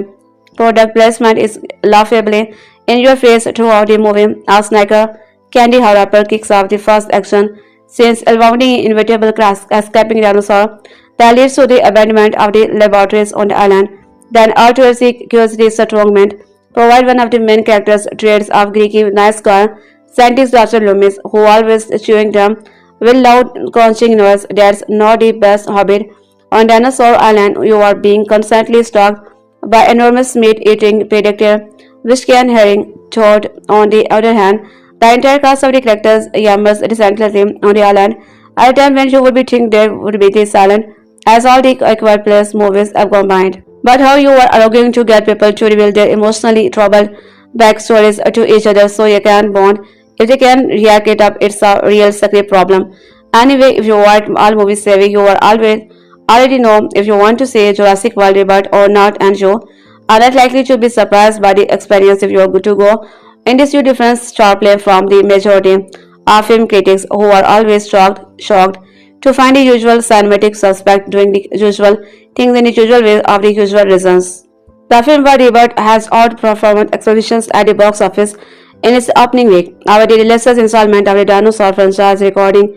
S1: Product placement is laughably in your face throughout the movie. As Snacker Candy Harapper kicks off the first action since involving inevitable escaping dinosaur that leads to the abandonment of the laboratories on the island. Then altruistic curiosity strongment provide one of the main characters' traits of Greeky nice guy, scientist Dr. Loomis, who always chewing them with loud crunching noise. That's not the best habit. On Dinosaur Island, you are being constantly stalked by enormous meat-eating predator, which can herring. Toad, on the other hand, the entire cast of the characters yammers relentlessly on the island at a time when you would be think there would be the silent, as all the acquired players movies have combined. But how you are going to get people to reveal their emotionally troubled backstories to each other so you can bond If they can react it up, it's a real script problem. Anyway, if you want all movies saving, you are already know if you want to say Jurassic World Rebirth or not, and you are not likely to be surprised by the experience if you are good to go. In this new difference sharply from the majority of film critics who are always shocked to find the usual cinematic suspect doing the usual things in the usual way of the usual reasons. The film World Rebirth has outperformed expectations at the box office in its opening week. Our the latest installment of the dinosaur franchise recording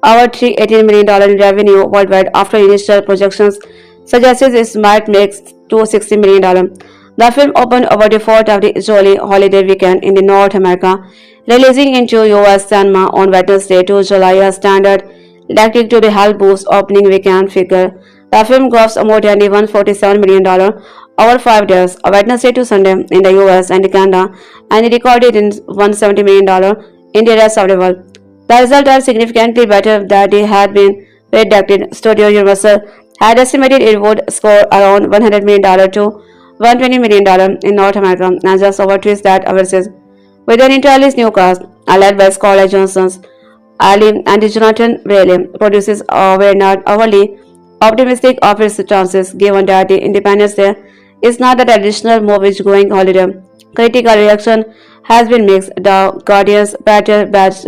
S1: over $318 million in revenue worldwide after initial projections suggested it might make $260 million. The film opened over the 4th of the Jolly holiday weekend in the North America, releasing into US cinema on Wednesday to July a standard likely to be hell boost opening weekend figure. The film grossed more than $147 million over 5 days, Wednesday to Sunday in the US and Canada, and it recorded in $170 million in the rest of the world. The results are significantly better than they had been predicted. Studio Universal had estimated it would score around $100 million to $120 million in North America, and just over twice that overseas. With an entirely new cast, led by Scarlett Johansson, Ali and Jonathan Bailey, producers were not overly optimistic of its chances, given that the Independence Day is not a traditional movie-going holiday. Critical reaction has been mixed. The Guardian's better badge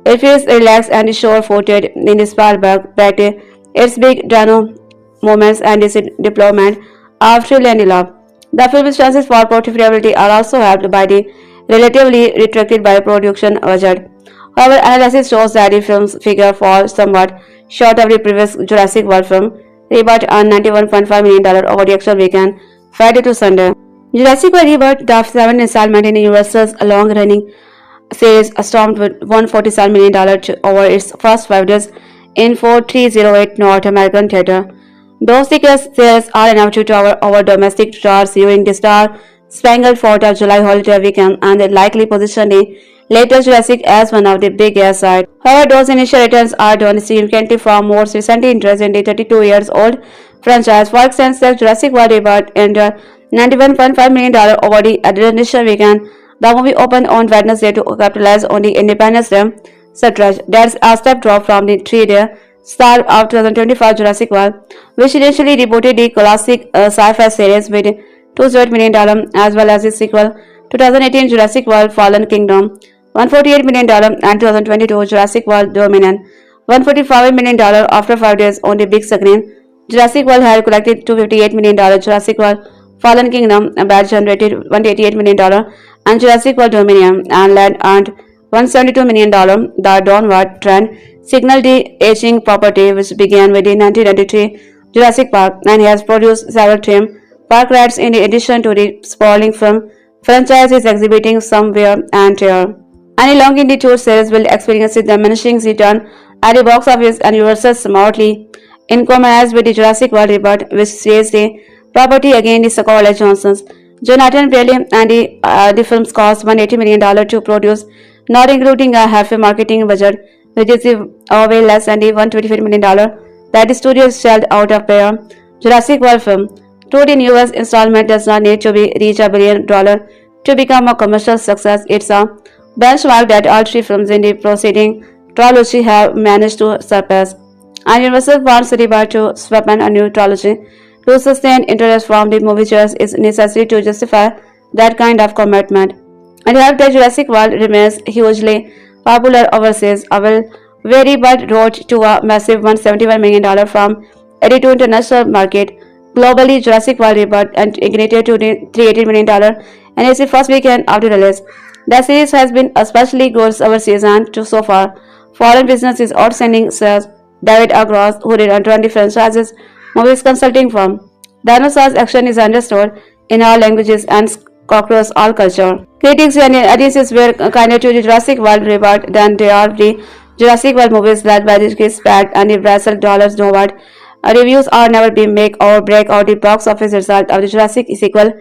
S1: it feels relaxed and sure-footed in the Spielberg but its big dino moments and its deployment of thrill and love. The film's chances for profitability are also helped by the relatively restricted by production budget. However, analysis shows that the film's figure falls somewhat short of the previous Jurassic World film, Rebirth earned $91.5 million over the actual weekend, Friday to Sunday. Jurassic World Rebirth, the 7th installment in Universal's long-running series, stormed with $147 million over its first 5 days in 4308 North American theater. Those ticket sales are enough to tower over domestic charts during the star-spangled 4th of July holiday weekend, and they likely position the latest Jurassic as one of the biggest sides. However, those initial returns are down significantly from more recent interest in the 32 years old franchise. For instance, Jurassic World Rebirth earned $91.5 million over the initial weekend. The movie opened on Wednesday to capitalize on the Independence Day surge. That's a step drop from the 3-day start of 2025 Jurassic World, which initially rebooted the classic sci-fi series with $208 million, as well as its sequel, 2018 Jurassic World Fallen Kingdom, $148 million, and 2022 Jurassic World Dominion, $145 million after 5 days on the big screen. Jurassic World had collected $258 million. Jurassic World Fallen Kingdom generated $188 million, and Jurassic World Dominion and Land earned $172 million. The downward trend signaled the aging property, which began with the 1993 Jurassic Park and has produced several theme park rides in addition to the sprawling film franchise is exhibiting some wear and tear. Any long in the tour series will experience a diminishing return at the box office, and Universal smartly in common with the Jurassic World Rebirth, which raised the property again the Scarlett Johansson, Jonathan Bailey, and the film's cost $180 million to produce, not including a half a marketing budget, which is way less than the $125 million that the studio shelled out of their Jurassic World film. Though the newest installment does not need to reach $1 billion to become a commercial success, it's a benchmark that all 3 films in the preceding trilogy have managed to surpass. And Universal wants Rebirth to weapon a new trilogy. To sustain interest from the moviegoers is necessary to justify that kind of commitment. And help that Jurassic World remains hugely popular overseas, will vary but rose to a massive $171 million from 82 international market. Globally, Jurassic World Rebirth and ignited to the $380 million and it's the first weekend after release. The series has been especially good overseas and so far. Foreign business is outsending sales. David Agros, who did run the franchise's movies consulting firm. Dinosaurs action is understood in all languages and across all culture. Critics and audiences were kinder to the Jurassic World Rebirth than they are the Jurassic World movies led by the Chris Pratt and the Russell Dollars Howard. Reviews are never been make or break or the box office result of the Jurassic sequel